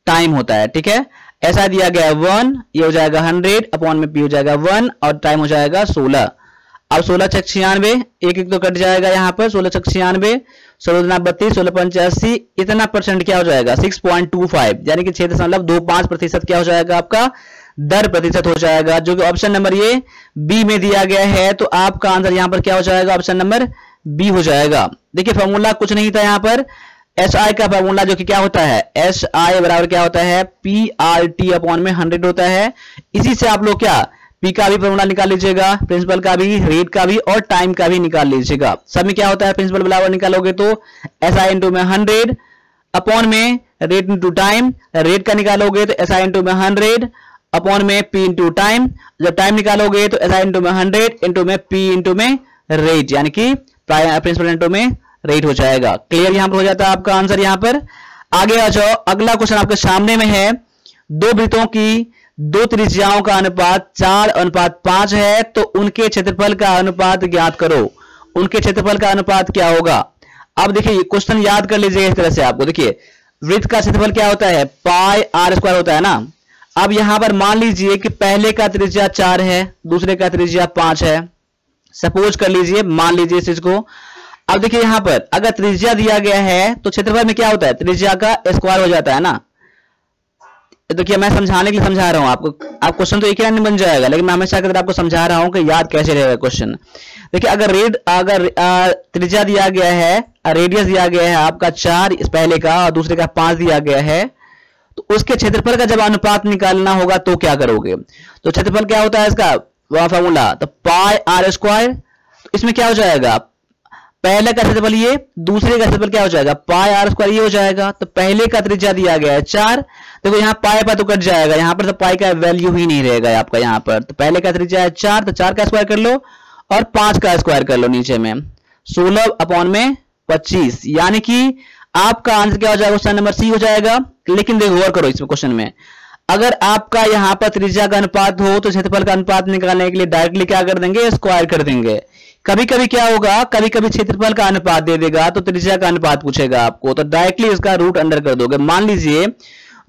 टाइम होता है। ठीक है, SI दिया गया 1, ये हो जाएगा 100 अपॉन में P हो जाएगा 1 और टाइम हो जाएगा 16। अब 16 छक 96, एक एक तो कट जाएगा यहाँ पर, 16 छक 96, 16 दूना 32, 16 पंच 80, इतना परसेंट क्या हो जाएगा? 6.25, यानी कि 6.25% क्या हो जाएगा आपका? दर प्रतिशत हो जाएगा, जो कि ऑप्शन नंबर ये बी में दिया गया है। तो आपका आंसर यहां पर क्या हो जाएगा? ऑप्शन नंबर बी हो जाएगा। देखिए फॉर्मूला कुछ नहीं था यहां पर, SI का फॉर्मूला जो कि क्या होता है? SI बराबर क्या होता है? PRT अपॉन में 100 होता है। इसी से आप लोग क्या P का भी फॉर्मूला निकाल लीजिएगा, प्रिंसिपल का भी, रेट का भी और टाइम का भी निकाल लीजिएगा। सब में क्या होता है? प्रिंसिपल बराबर निकालोगे तो SI इंटू में 100 अपॉन में रेट इंटू टाइम, रेट का निकालोगे तो SI इंटू में 100 अपॉन में P इंटू टाइम, जब टाइम निकालोगे तो SI इंटू में 100 इंटू में P इंटू में रेट, यानी कि प्रिंसिपल इंटू में रेट हो जाएगा। क्लियर यहां पर हो जाता है आपका आंसर। यहां पर आगे आ जाओ, अगला क्वेश्चन आपके सामने में है। दो वृत्तों की दो त्रिज्याओं का अनुपात 4:5 है, तो उनके क्षेत्रफल का अनुपात ज्ञात करो। उनके क्षेत्रफल का अनुपात क्या होगा? अब देखिए क्वेश्चन याद कर लीजिए इस तरह से। आपको देखिए वृत्त का क्षेत्रफल क्या होता है? पाई आर स्क्वायर होता है ना। अब यहां पर मान लीजिए कि पहले का त्रिज्या 4 है, दूसरे का त्रिज्या 5 है। सपोज कर लीजिए, मान लीजिए इस चीज को। अब देखिए यहां पर अगर त्रिज्या दिया गया है तो क्षेत्रफल में क्या होता है? त्रिज्या का स्क्वायर हो जाता है ना। देखिए मैं समझाने के लिए समझा रहा हूं आपको, आप क्वेश्चन तो एक ही लाइन में बन जाएगा, लेकिन मैं हमेशा की तरह आपको समझा रहा हूं कि याद कैसे रहेगा क्वेश्चन। देखिए अगर त्रिज्या दिया गया है, रेडियस दिया गया है आपका 4 इस पहले का और दूसरे का 5 दिया गया है, तो उसके क्षेत्रफल का जब अनुपात निकालना होगा तो क्या करोगे? तो क्षेत्रफल क्या होता है इसका? वह फॉर्मूला तो पाई आर स्क्वायर। तो इसमें क्या हो जाएगा? पहले का क्षेत्रफल ये, दूसरे का क्षेत्रफल क्या हो जाएगा? पाई आर स्क्वायर ये हो जाएगा। तो पहले का त्रिज्या दिया गया है 4, देखो यहाँ पाई पर तो कट जाएगा, यहाँ पर तो पाई का वैल्यू ही नहीं रहेगा आपका यहाँ पर। तो पहले का त्रिज्या है 4, तो 4 का स्क्वायर कर लो और 5 का स्क्वायर कर लो नीचे में, 16 अपॉन में 25, यानी कि आपका आंसर क्या हो जाएगा? क्वेश्चन नंबर सी हो जाएगा। लेकिन देखो गौर करो इसमें क्वेश्चन में, अगर आपका यहां पर त्रिज्या का अनुपात हो तो क्षेत्रफल का अनुपात निकालने के लिए डायरेक्टली क्या कर देंगे? स्क्वायर कर देंगे। कभी कभी क्या होगा? कभी कभी क्षेत्रफल का अनुपात दे देगा तो त्रिज्या का अनुपात पूछेगा आपको, तो डायरेक्टली इसका रूट अंडर कर दोगे। मान लीजिए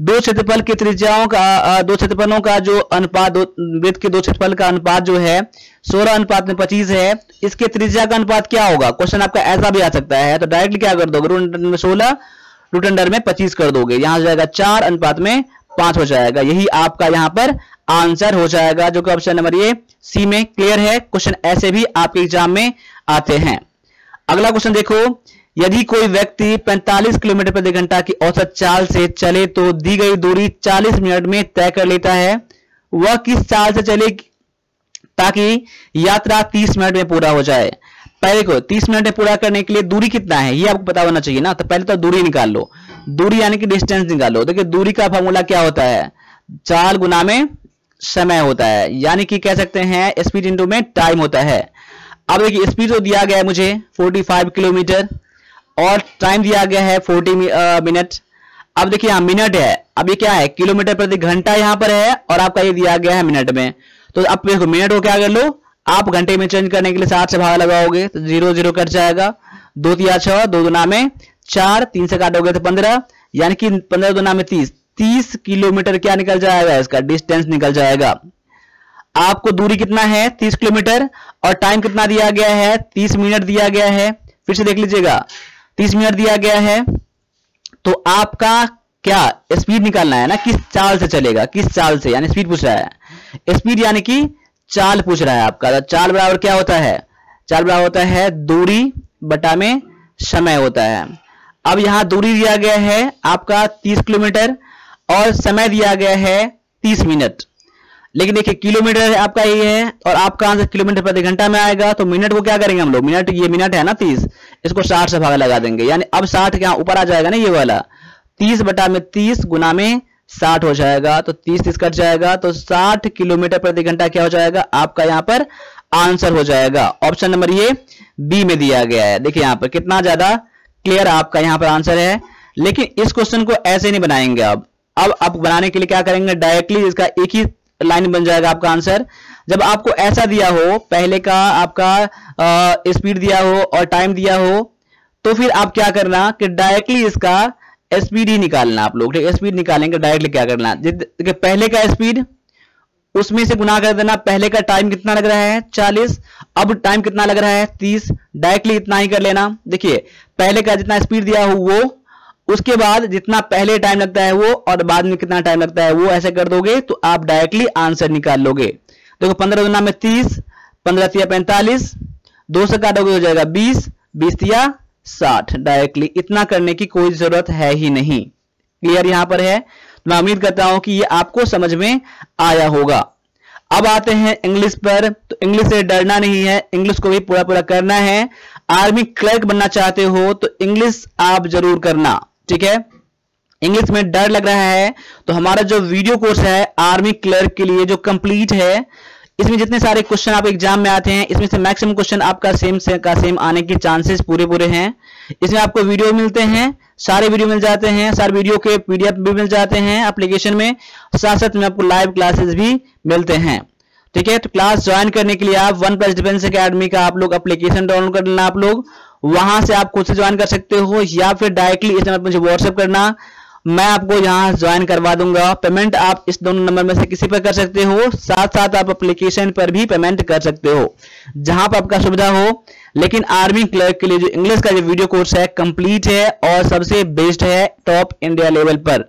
दो क्षेत्रफल की त्रिज्याओं का, दो क्षेत्रफलों का जो अनुपात, वृत्त के दो क्षेत्रफल का अनुपात जो है 16:25 है, इसके त्रिज्या का अनुपात क्या होगा? क्वेश्चन आपका ऐसा भी आ सकता है। तो डायरेक्टली क्या कर दोगे? रूट अंडर में 16, रूट अंडर में 25 कर दोगे, यहां हो जाएगा 4:5 हो जाएगा। यही आपका यहां पर आंसर हो जाएगा, जो कि ऑप्शन नंबर ये सी में। क्लियर है? क्वेश्चन ऐसे भी आपके एग्जाम में आते हैं। अगला क्वेश्चन देखो, यदि कोई व्यक्ति 45 किलोमीटर प्रति घंटा की औसत चाल से चले तो दी गई दूरी 40 मिनट में तय कर लेता है, वह किस चाल से चले ताकि यात्रा 30 मिनट में पूरा हो जाए? पहले को 30 मिनट में पूरा करने के लिए दूरी कितना है ये आपको पता होना चाहिए ना। तो पहले तो दूरी निकाल लो, दूरी यानी कि डिस्टेंस निकालो। देखिए दूरी का फॉर्मूला क्या होता है? चाल गुना में समय होता है, यानी कि कह सकते हैं स्पीड इंटू में टाइम होता है। अब देखिए स्पीड तो दिया गया है मुझे 45 किलोमीटर और टाइम दिया गया है 40 मिनट। अब देखिए यहाँ मिनट है, अब ये क्या है? किलोमीटर प्रति घंटा यहाँ पर है और आपका ये दिया गया है मिनट में। तो अब देखो मिनट को क्या कर लो, आप घंटे में चेंज करने के लिए 7 से भागा लगाओगे तो 0 0 कट जाएगा, 2 3 6, 2 दूना में 4, 3 से काटोगे तो 15, यानी कि 15 दूना में 30 किलोमीटर क्या निकल जाएगा? इसका डिस्टेंस निकल जाएगा। आपको दूरी कितना है? 30 किलोमीटर और टाइम कितना दिया गया है? 30 मिनट दिया गया है। फिर से देख लीजिएगा, 30 मिनट दिया गया है, तो आपका क्या स्पीड निकालना है ना, किस चाल से चलेगा, किस चाल से, यानी स्पीड पूछ रहा है। स्पीड यानी कि चाल पूछ रहा है आपका। तो चाल बराबर क्या होता है, चाल बराबर होता है दूरी बटा में समय होता है। अब यहां दूरी दिया गया है आपका 30 किलोमीटर और समय दिया गया है 30 मिनट, लेकिन देखिए किलोमीटर आपका ये है और आपका आंसर किलोमीटर प्रति घंटा में आएगा। तो मिनट को क्या करेंगे हम लोग, मिनट, ये मिनट है ना 30, इसको 60 से भागा लगा देंगे, यानी अब 60 क्या ऊपर आ जाएगा ना ये वाला, 30 बटा में 30 गुना में 60 हो जाएगा। तो 30 कट जाएगा, तो 60 किलोमीटर प्रति घंटा क्या हो जाएगा आपका यहाँ पर आंसर हो जाएगा। ऑप्शन नंबर ये बी में दिया गया है। देखिए यहाँ पर कितना ज्यादा क्लियर आपका यहाँ पर आंसर है। लेकिन इस क्वेश्चन को ऐसे नहीं बनाएंगे। अब आप बनाने के लिए क्या करेंगे, डायरेक्टली इसका एक ही लाइन बन जाएगा आपका आंसर। जब आपको ऐसा दिया हो, पहले का आपका स्पीड दिया हो और टाइम दिया हो, तो फिर आप क्या करना कि डायरेक्टली इसका स्पीड ही निकालना आप लोग, ठीक है। स्पीड निकालेंगे डायरेक्टली क्या करना, पहले का स्पीड उसमें से गुना कर देना। पहले का टाइम कितना लग रहा है 40, अब टाइम कितना लग रहा है 30, डायरेक्टली इतना ही कर लेना। देखिए पहले का जितना स्पीड दिया हो वो, उसके बाद जितना पहले टाइम लगता है वो, और बाद में कितना टाइम लगता है वो, ऐसे कर दोगे तो आप डायरेक्टली आंसर निकाल लोगे। देखो 15 दुना में 30, 15 तिया 45, 2 से काटोगे हो जाएगा 20, 20 तिया 60। डायरेक्टली इतना करने की कोई जरूरत है ही नहीं। क्लियर यहां पर है। मैं उम्मीद करता हूं कि ये आपको समझ में आया होगा। अब आते हैं इंग्लिश पर। तो इंग्लिश से डरना नहीं है, इंग्लिश को भी पूरा पूरा करना है। आर्मी क्लर्क बनना चाहते हो तो इंग्लिश आप जरूर करना, ठीक है। इंग्लिश में डर लग रहा है तो हमारा जो वीडियो कोर्स है आर्मी क्लर्क के लिए जो कंप्लीट है, इसमें जितने सारे क्वेश्चन आप एग्जाम में आते हैं, इसमें से मैक्सिमम क्वेश्चन आपका सेम आने की चांसेस पूरे हैं। इसमें आपको वीडियो मिलते हैं, सारे वीडियो मिल जाते हैं, सारे वीडियो के पीडीएफ भी मिल जाते हैं एप्लीकेशन में, साथ साथ में आपको लाइव क्लासेस भी मिलते हैं, ठीक है। तो क्लास ज्वाइन करने के लिए आप 1+ डिफेंस एकेडमी का आप लोग एप्लीकेशन डाउनलोड कर लेना। आप लोग वहां से आप खुद से ज्वाइन कर सकते हो, या फिर डायरेक्टली इस नंबर पर मुझे व्हाट्सएप करना, मैं आपको यहां ज्वाइन करवा दूंगा। पेमेंट आप इस दोनों नंबर में से किसी पर कर सकते हो, साथ साथ आप एप्लीकेशन पर भी पेमेंट कर सकते हो, जहां पर आपका सुविधा हो। लेकिन आर्मी क्लर्क के लिए जो इंग्लिश का जो वीडियो कोर्स है कंप्लीट है और सबसे बेस्ट है टॉप इंडिया लेवल पर।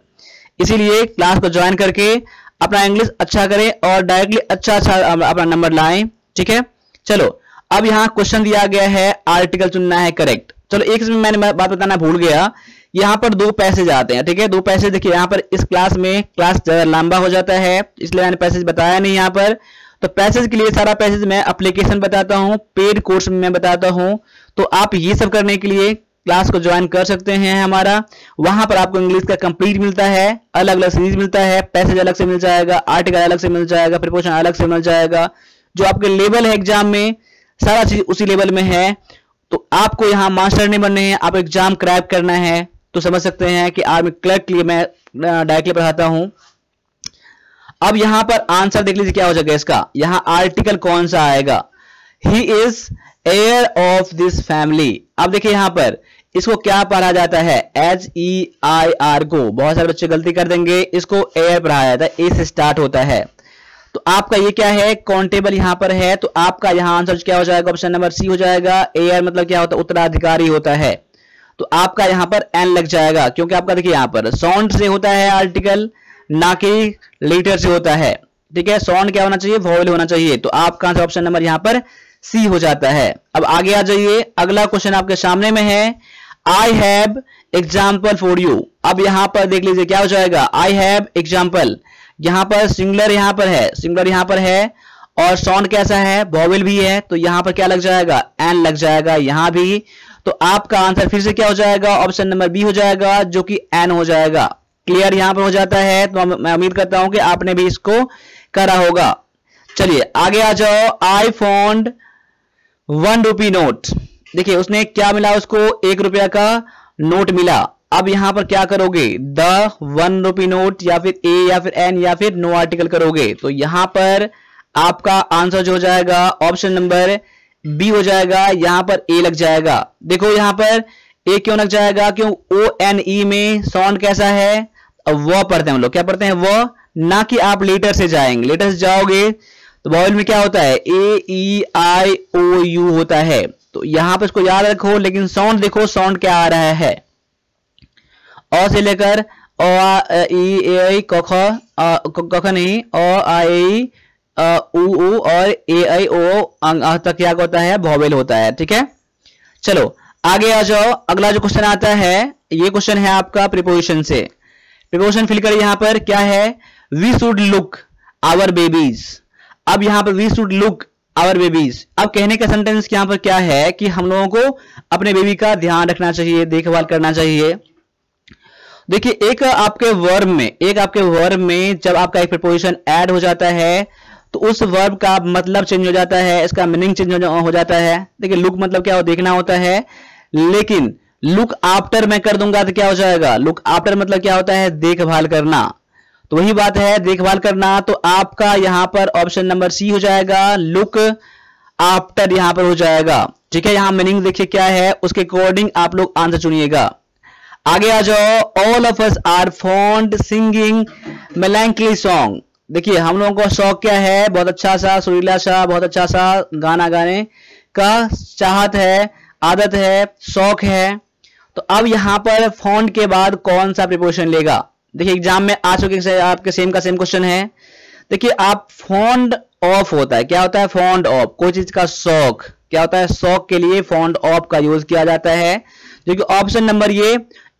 इसीलिए क्लास को ज्वाइन करके अपना इंग्लिश अच्छा करें और डायरेक्टली अच्छा अपना नंबर लाएं, ठीक है। चलो अब यहाँ क्वेश्चन दिया गया है, आर्टिकल चुनना है करेक्ट। चलो एक इसमें मैंने बात बताना भूल गया, यहाँ पर 2 पैसेज आते हैं, ठीक है। 2 पैसेज देखिए यहाँ पर इस क्लास में क्लास लंबा हो जाता है, इसलिए मैंने पैसेज बताया नहीं यहाँ पर। तो पैसेज के लिए सारा पैसेज मैं एप्लीकेशन बताता हूँ, पेड कोर्स में मैं बताता हूँ। तो आप ये सब करने के लिए क्लास को ज्वाइन कर सकते हैं हमारा। वहां पर आपको इंग्लिश का कंप्लीट मिलता है, अलग अलग सीरीज मिलता है, पैसेज अलग से मिल जाएगा, आर्टिकल अलग से मिल जाएगा, प्रिपोजिशन अलग से मिल जाएगा। जो आपके लेवल है एग्जाम में सारा चीज उसी लेवल में है। तो आपको यहाँ मास्टर नहीं बनने हैं, आप एग्जाम क्रैक करना है। तो समझ सकते हैं कि आर्मी क्लर्क के लिए मैं डायरेक्टली पढ़ाता हूं। अब यहां पर आंसर देख लीजिए क्या हो जाएगा इसका। यहां आर्टिकल कौन सा आएगा, he is here of this family. अब देखिए यहां पर इसको क्या पढ़ा जाता है, HEIR को। बहुत सारे बच्चे गलती कर देंगे, इसको एयर पढ़ाया जाता है, ए से स्टार्ट होता है। तो आपका ये क्या है, काउंटेबल यहां पर है। तो आपका यहां आंसर क्या हो जाएगा, ऑप्शन नंबर सी हो जाएगा। एयर मतलब क्या होता है, उत्तराधिकारी होता है। तो आपका यहां पर एन लग जाएगा, क्योंकि आपका देखिए यहां पर साउंड से होता है आर्टिकल, ना कि लेटर से होता है, ठीक है। साउंड क्या होना चाहिए, वॉवेल होना चाहिए। तो आपका आंसर ऑप्शन नंबर यहां पर सी हो जाता है। अब आगे आ जाइए, अगला क्वेश्चन आपके सामने में है, I have example for you. अब यहां पर देख लीजिए क्या हो जाएगा, आई हैव एग्जाम्पल। यहां पर सिंगुलर यहां पर है, सिंगुलर यहां पर है, और साउंड कैसा है, वॉवेल भी है। तो यहां पर क्या लग जाएगा, एन लग जाएगा यहां भी। तो आपका आंसर फिर से क्या हो जाएगा, ऑप्शन नंबर बी हो जाएगा, जो कि एन हो जाएगा। क्लियर यहां पर हो जाता है। तो मैं उम्मीद करता हूं कि आपने भी इसको करा होगा। चलिए आगे आ जाओ। I found 1 rupee note. देखिए उसने क्या मिला, उसको 1 रुपया का नोट मिला। अब यहां पर क्या करोगे, द 1 रुपी नोट, या फिर ए, या फिर एन, या फिर नो आर्टिकल करोगे। तो यहां पर आपका आंसर जो हो जाएगा ऑप्शन नंबर बी हो जाएगा। यहां पर ए लग जाएगा। देखो यहां पर ए क्यों लग जाएगा, क्यों, ONE में साउंड कैसा है, वो पढ़ते हैं हम लोग, क्या पढ़ते हैं वो, ना कि आप लेटर से जाएंगे। लेटर से जाओगे तो वॉवेल में क्या होता है, AEIOU होता है। तो यहां पर इसको याद रखो, लेकिन साउंड देखो साउंड क्या आ रहा है, अ से लेकर अ ई ए आई क ख नहीं, अ आ ई उ और ए आई ओ तक क्या होता है, वॉवेल होता है। ठीक है, चलो आगे आ जाओ। अगला जो क्वेश्चन आता है, ये क्वेश्चन है आपका प्रीपोजिशन से। प्रीपोजिशन फिल करिए। यहां पर क्या है, we should look our babies. अब यहां पर we should look our babies, अब कहने का सेंटेंस यहां पर क्या है कि हम लोगों को अपने बेबी का ध्यान रखना चाहिए, देखभाल करना चाहिए। देखिए एक आपके वर्ब में जब आपका एक प्रीपोजिशन ऐड हो जाता है तो उस वर्ब का मतलब चेंज हो जाता है, इसका मीनिंग चेंज हो जाता है। देखिए लुक मतलब क्या हो, देखना होता है, लेकिन लुक आफ्टर मैं कर दूंगा तो क्या हो जाएगा, लुक आफ्टर मतलब क्या होता है, देखभाल करना। तो वही बात है, देखभाल करना। तो आपका यहां पर ऑप्शन नंबर सी हो जाएगा, लुक आफ्टर यहां पर हो जाएगा। ठीक है, यहां मीनिंग देखिए क्या है, उसके अकॉर्डिंग आप लोग आंसर चुनिएगा। आगे आ जाओ। All of us are fond singing melancholy song. देखिए हम लोगों को शौक क्या है, बहुत अच्छा सा सुरीला सा, बहुत अच्छा सा गाना गाने का चाहत है, आदत है, शौक है। तो अब यहां पर फॉन्ड के बाद कौन सा प्रीपोजिशन लेगा। देखिए एग्जाम में आ चुके आपके सेम का सेम क्वेश्चन है। देखिए आप फॉन्ड ऑफ होता है, क्या होता है, फॉन्ड ऑफ, कोई चीज का शौक, क्या होता है, शौक के लिए फॉन्ड ऑफ का यूज किया जाता है। जो कि ऑप्शन नंबर ये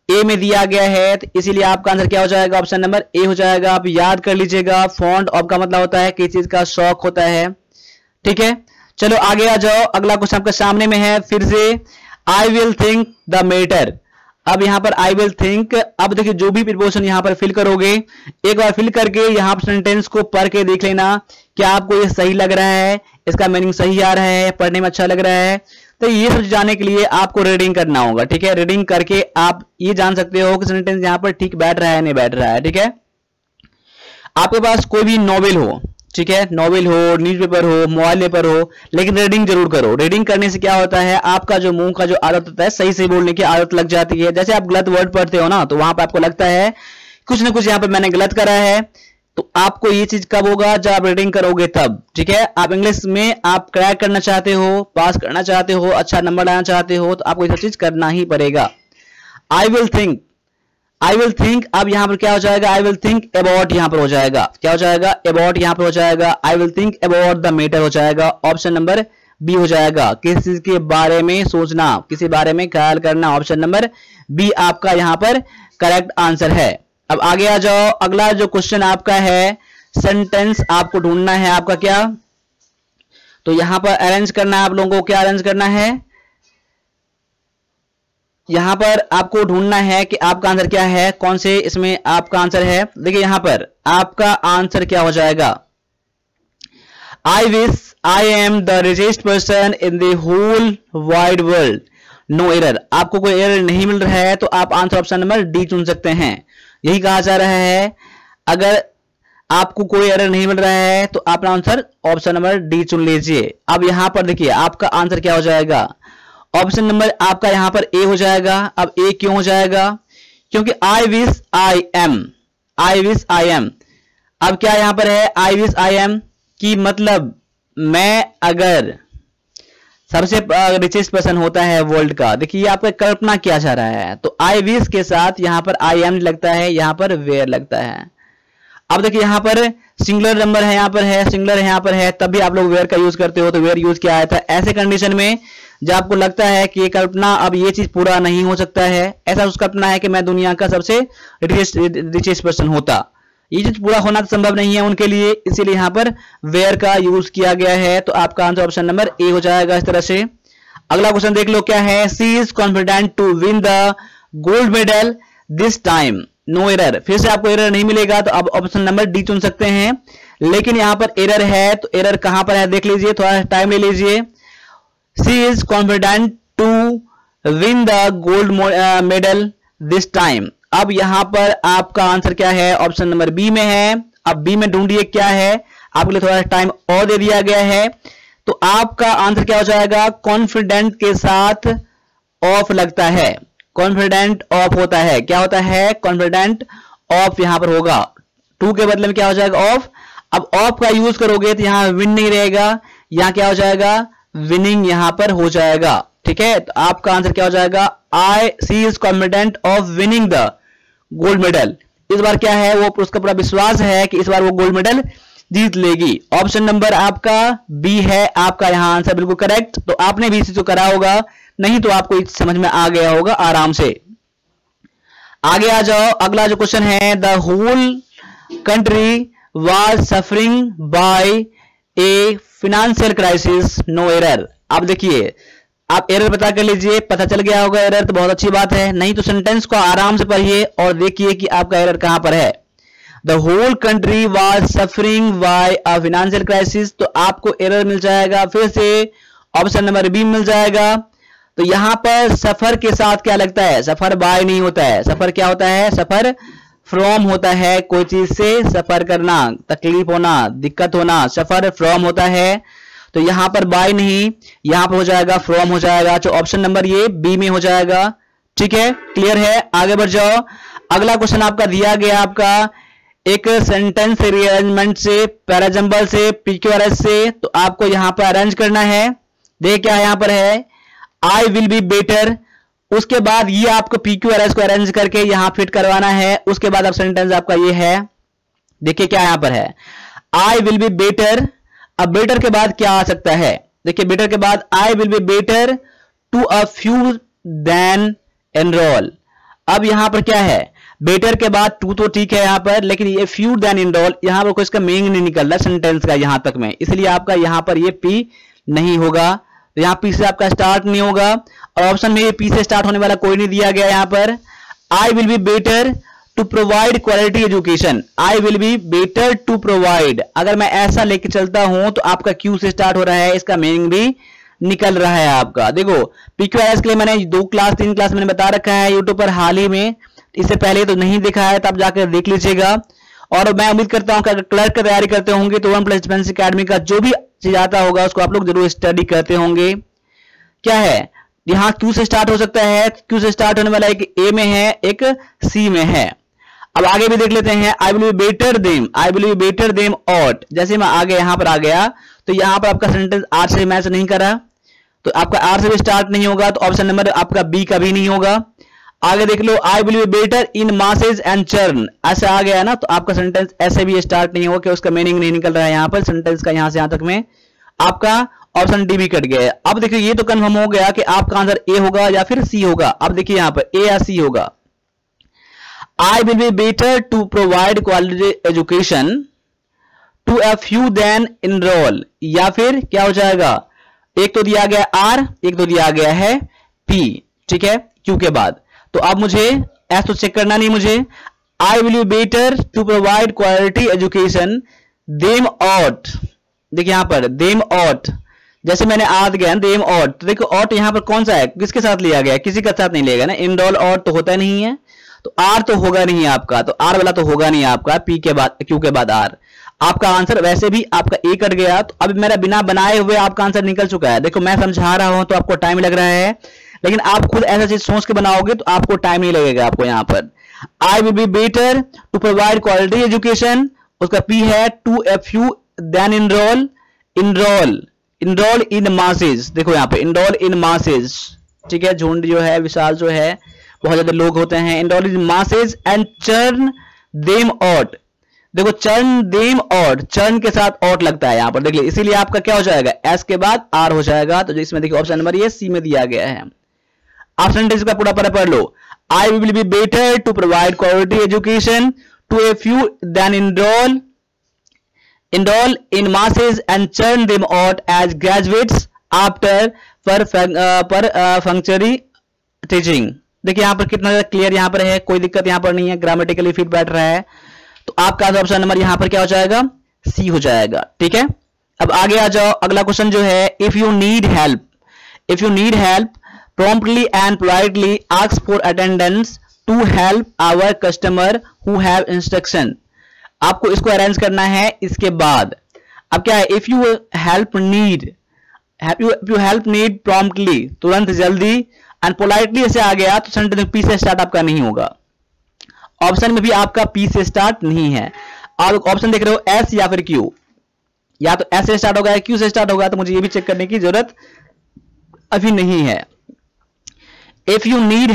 ए में दिया गया है, तो इसीलिए आपका आंसर क्या हो जाएगा, ऑप्शन नंबर ए हो जाएगा। आप याद कर लीजिएगा, फॉन्ड ऑफ का मतलब होता है किसी चीज का शौक होता है। ठीक है, चलो आगे आ जाओ। अगला क्वेश्चन आपके सामने में है फिर से, I will think the matter. अब यहां पर आई विल थिंक, अब देखिए जो भी प्रीपोजिशन यहां पर फिल करोगे, एक बार फिल करके यहां पर सेंटेंस को पढ़ के देख लेना, क्या आपको ये सही लग रहा है, इसका मीनिंग सही आ रहा है, पढ़ने में अच्छा लग रहा है। तो ये सब जाने के लिए आपको रीडिंग करना होगा। ठीक है, रीडिंग करके आप ये जान सकते हो कि सेंटेंस यहां पर ठीक बैठ रहा है नहीं बैठ रहा है। ठीक है, आपके पास कोई भी नॉवेल हो, ठीक है, नॉवेल हो, न्यूज़पेपर हो, मोबाइल पेपर हो, लेकिन रीडिंग जरूर करो। रीडिंग करने से क्या होता है, आपका जो मुंह का जो आदत होता है, सही सही बोलने की आदत लग जाती है। जैसे आप गलत वर्ड पढ़ते हो ना, तो वहां पर आपको लगता है कुछ ना कुछ यहाँ पर मैंने गलत करा है। तो आपको ये चीज कब होगा, जब आप रीडिंग करोगे तब। ठीक है, आप इंग्लिश में आप क्रैक करना चाहते हो, पास करना चाहते हो, अच्छा नंबर लाना चाहते हो, तो आपको ये सब चीज करना ही पड़ेगा। I will think, I will think, अब यहां पर क्या हो जाएगा, आई विल थिंक अबाउट यहां पर हो जाएगा, क्या हो जाएगा, अबाउट यहां पर हो जाएगा। I will think about the matter हो जाएगा, ऑप्शन नंबर बी हो जाएगा। किसी चीज के बारे में सोचना, किसी बारे में ख्याल करना, ऑप्शन नंबर बी आपका यहां पर करेक्ट आंसर है। अब आगे आ जाओ। अगला जो क्वेश्चन आपका है, सेंटेंस आपको ढूंढना है, आपका क्या, तो यहां पर अरेंज करना है आप लोगों को, क्या अरेंज करना है, यहां पर आपको ढूंढना है कि आपका आंसर क्या है, कौन से इसमें आपका आंसर है। देखिए यहां पर आपका आंसर क्या हो जाएगा, I wish I am the richest person in the whole wide world, no error. आपको कोई एरर नहीं मिल रहा है तो आप आंसर ऑप्शन नंबर डी चुन सकते हैं। यही कहा जा रहा है, अगर आपको कोई एरर नहीं मिल रहा है तो आप आंसर ऑप्शन नंबर डी चुन लीजिए। अब यहां पर देखिए आपका आंसर क्या हो जाएगा, ऑप्शन नंबर आपका यहां पर ए हो जाएगा। अब ए क्यों हो जाएगा, क्योंकि आई wish I M, I wish I M. अब क्या यहां पर है, आई विश आई एम की मतलब मैं अगर सबसे रिचेस्ट पर्सन होता है वर्ल्ड का, देखिए आपका कल्पना किया जा रहा है, तो आई विश के साथ यहां पर आई एम लगता है, यहां पर वेयर लगता है। अब देखिए यहां पर सिंगुलर नंबर है, यहां पर है सिंगुलर है, यहां पर है, तब भी आप लोग वेयर का यूज करते हो, तो वेयर यूज किया आया था। ऐसे कंडीशन में जब आपको लगता है कि ये कल्पना अब ये चीज पूरा नहीं हो सकता है, ऐसा उस कल्पना है कि मैं दुनिया का सबसे रिचेस्ट पर्सन होता, ये चीज पूरा होना संभव नहीं है उनके लिए, इसीलिए यहां पर वेयर का यूज किया गया है। तो आपका आंसर ऑप्शन नंबर ए हो जाएगा इस तरह से। अगला क्वेश्चन देख लो क्या है, she is confident to win the gold medal this time, no error. फिर से आपको एरर नहीं मिलेगा तो आप ऑप्शन नंबर डी चुन सकते हैं, लेकिन यहां पर एरर है, तो एरर कहां पर है देख लीजिए, थोड़ा टाइम ले लीजिए। She is confident to win the gold medal this time. अब यहां पर आपका आंसर क्या है, ऑप्शन नंबर बी में है। अब बी में ढूंढिए क्या है, आपके लिए थोड़ा टाइम और दे दिया गया है। तो आपका आंसर क्या हो जाएगा, कॉन्फिडेंट के साथ ऑफ लगता है, कॉन्फिडेंट ऑफ होता है, क्या होता है, कॉन्फिडेंट ऑफ यहां पर होगा, टू के बदले में क्या हो जाएगा, ऑफ। अब ऑफ का यूज करोगे तो यहां विन नहीं रहेगा, यहां क्या हो जाएगा, विनिंग यहां पर हो जाएगा। ठीक है, तो आपका आंसर क्या हो जाएगा, I she is confident of winning the gold medal. इस बार क्या है, वो उसका पूरा विश्वास है कि इस बार वो गोल्ड मेडल जीत लेगी। ऑप्शन नंबर आपका बी है आपका यहाँ आंसर बिल्कुल करेक्ट। तो आपने भी इसी को करा होगा, नहीं तो आपको समझ में आ गया होगा आराम से। आगे आ जाओ, अगला जो क्वेश्चन है, the whole country was suffering by a financial crisis, no error. आप देखिए, आप एरर पता कर लीजिए, पता चल गया होगा एरर तो बहुत अच्छी बात है, नहीं तो सेंटेंस को आराम से पढ़िए और देखिए कि आपका एरर कहां पर है। The whole country was suffering by a financial crisis, तो आपको एरर मिल जाएगा, फिर से ऑप्शन नंबर बी मिल जाएगा। तो यहां पर सफर के साथ क्या लगता है, सफर बाय नहीं होता है, सफर क्या होता है, सफर फ्रॉम होता है, कोई चीज से सफर करना, तकलीफ होना, दिक्कत होना, सफर फ्रॉम होता है। तो यहां पर बाय नहीं, यहां पर हो जाएगा फ्रॉम हो जाएगा, जो ऑप्शन नंबर ये बी में हो जाएगा। ठीक है, क्लियर है, आगे बढ़ जाओ। अगला क्वेश्चन आपका दिया गया, आपका एक सेंटेंस रीअरेंजमेंट से, पैराजंबल से, पीक्यूआरएस से, तो आपको यहां पर अरेंज करना है। देख क्या यहां पर है, आई विल बी बेटर, उसके बाद ये आपको पीक्यूआरएस को अरेंज करके यहां फिट करवाना है, उसके बाद अब सेंटेंस आपका ये है। देखिए क्या यहां पर है, आई विल बी बेटर। अब बेटर के बाद क्या आ सकता है, देखिए बेटर के बाद I will be better to a few then enroll. अब यहां पर क्या है, बेटर के बाद टू तो ठीक है यहां पर, लेकिन ये फ्यू देन एनरोल, यहां पर कोई इसका मीनिंग नहीं निकल रहा सेंटेंस का यहां तक में, इसलिए आपका यहां पर ये पी नहीं होगा। तो यहां पी से आपका स्टार्ट नहीं होगा, और ऑप्शन में ये पी से स्टार्ट होने वाला कोई नहीं दिया गया यहां पर। I will be better to provide quality education, I will be better to provide, अगर मैं ऐसा लेके चलता हूं तो आपका क्यू से स्टार्ट हो रहा है, इसका मीनिंग भी निकल रहा है आपका। देखो पीक्यूआरएस के लिए मैंने 2 क्लास 3 क्लास मैंने बता रखा है यूट्यूब पर हाल ही में, इससे पहले तो नहीं देखा है, तब जाकर देख लीजिएगा। और मैं उम्मीद करता हूं कि अगर क्लर्क की तैयारी करते होंगे तो 1+ डिफेंस एकेडमी का जो भी चीज आता होगा उसको आप लोग जरूर स्टडी करते होंगे। क्या है, यहां क्यू से स्टार्ट हो सकता है, क्यू से स्टार्ट होने वाला एक ए में है, एक सी में है। अब आगे भी देख लेते हैं, I will be better them, I will be better them out. जैसे मैं आगे यहां पर आ गया तो यहां पर आपका सेंटेंस आर से मैच नहीं करा, तो आपका आर से भी स्टार्ट नहीं होगा, तो ऑप्शन नंबर आपका बी का भी नहीं होगा। आगे देख लो, I will be better in masses and churn, ऐसे आ गया ना, तो आपका सेंटेंस ऐसे भी स्टार्ट नहीं होगा, कि उसका मीनिंग नहीं निकल रहा है यहां पर सेंटेंस का, यहां से यहां तक में आपका ऑप्शन डी भी कट गया है। अब देखिए ये तो कंफर्म हो गया कि आपका आंसर ए होगा या फिर सी होगा। अब देखिए यहां पर ए या सी होगा। I will be better to provide quality education to a few then enroll, या फिर क्या हो जाएगा, एक तो दिया गया आर, एक तो दिया गया है पी, ठीक है, क्यू के बाद। तो अब मुझे एस तो चेक करना नहीं मुझे, I will be better to provide quality education them out, देखिए यहां पर देम ऑट, जैसे मैंने आद गया देम ऑट, तो देखो ऑट यहां पर कौन सा है, किसके साथ लिया गया, किसी का साथ नहीं लिया गया ना, इनरोल ऑट तो होता नहीं है, तो आर तो होगा नहीं आपका, तो आर वाला तो होगा नहीं आपका, पी के बाद क्यू के बाद आर। आपका आंसर वैसे भी आपका ए कट गया, तो अब मेरा बिना बनाए हुए आपका आंसर निकल चुका है। देखो मैं समझा रहा हूं तो आपको टाइम लग रहा है, लेकिन आप खुद ऐसा चीज सोच के बनाओगे तो आपको टाइम नहीं लगेगा आपको। यहां पर I will be better to provide quality education, उसका पी है to a few then enroll, enroll enroll in masses, देखो यहां पे इनरोल इन मासेज, ठीक है, झुंड जो है, विशाल जो है, बहुत ज्यादा लोग होते हैं, enroll in masses and churn them out, देखो चर्न देम ऑट, चर्न के साथ ऑट लगता है यहां पर, देखिए इसीलिए आपका क्या हो जाएगा, एस के बाद आर हो जाएगा। तो इसमें देखिए ऑप्शन नंबर ये सी में दिया गया है। आप सेंटेंस का पूरा पढ़ लो, I will be better to provide quality education to a few then enroll in masses and churn them out as graduates after functionary teaching। देखिए यहां पर कितना ज्यादा क्लियर यहां पर है, कोई दिक्कत यहां पर नहीं है, ग्रामेटिकली फिट बैठ रहा है, तो आपका ऑप्शन नंबर यहां पर क्या हो जाएगा, सी हो जाएगा। ठीक है, अब आगे आ जाओ, अगला क्वेश्चन जो है, if you need help promptly and politely ask for attendance to help our customer who have instruction। आपको इसको अरेंज करना है इसके बाद। अब क्या है, if you help need promptly, तुरंत जल्दी, एंड पोलाइटली ऐसे आ गया तो सेंटेंस पी से स्टार्ट आपका नहीं होगा, ऑप्शन में भी आपका पी से स्टार्ट नहीं है। आप ऑप्शन देख रहे हो एस या फिर क्यू, या तो एस से स्टार्ट होगा या क्यू से स्टार्ट होगा, तो मुझे ये भी चेक करने की जरूरत अभी नहीं है। If you need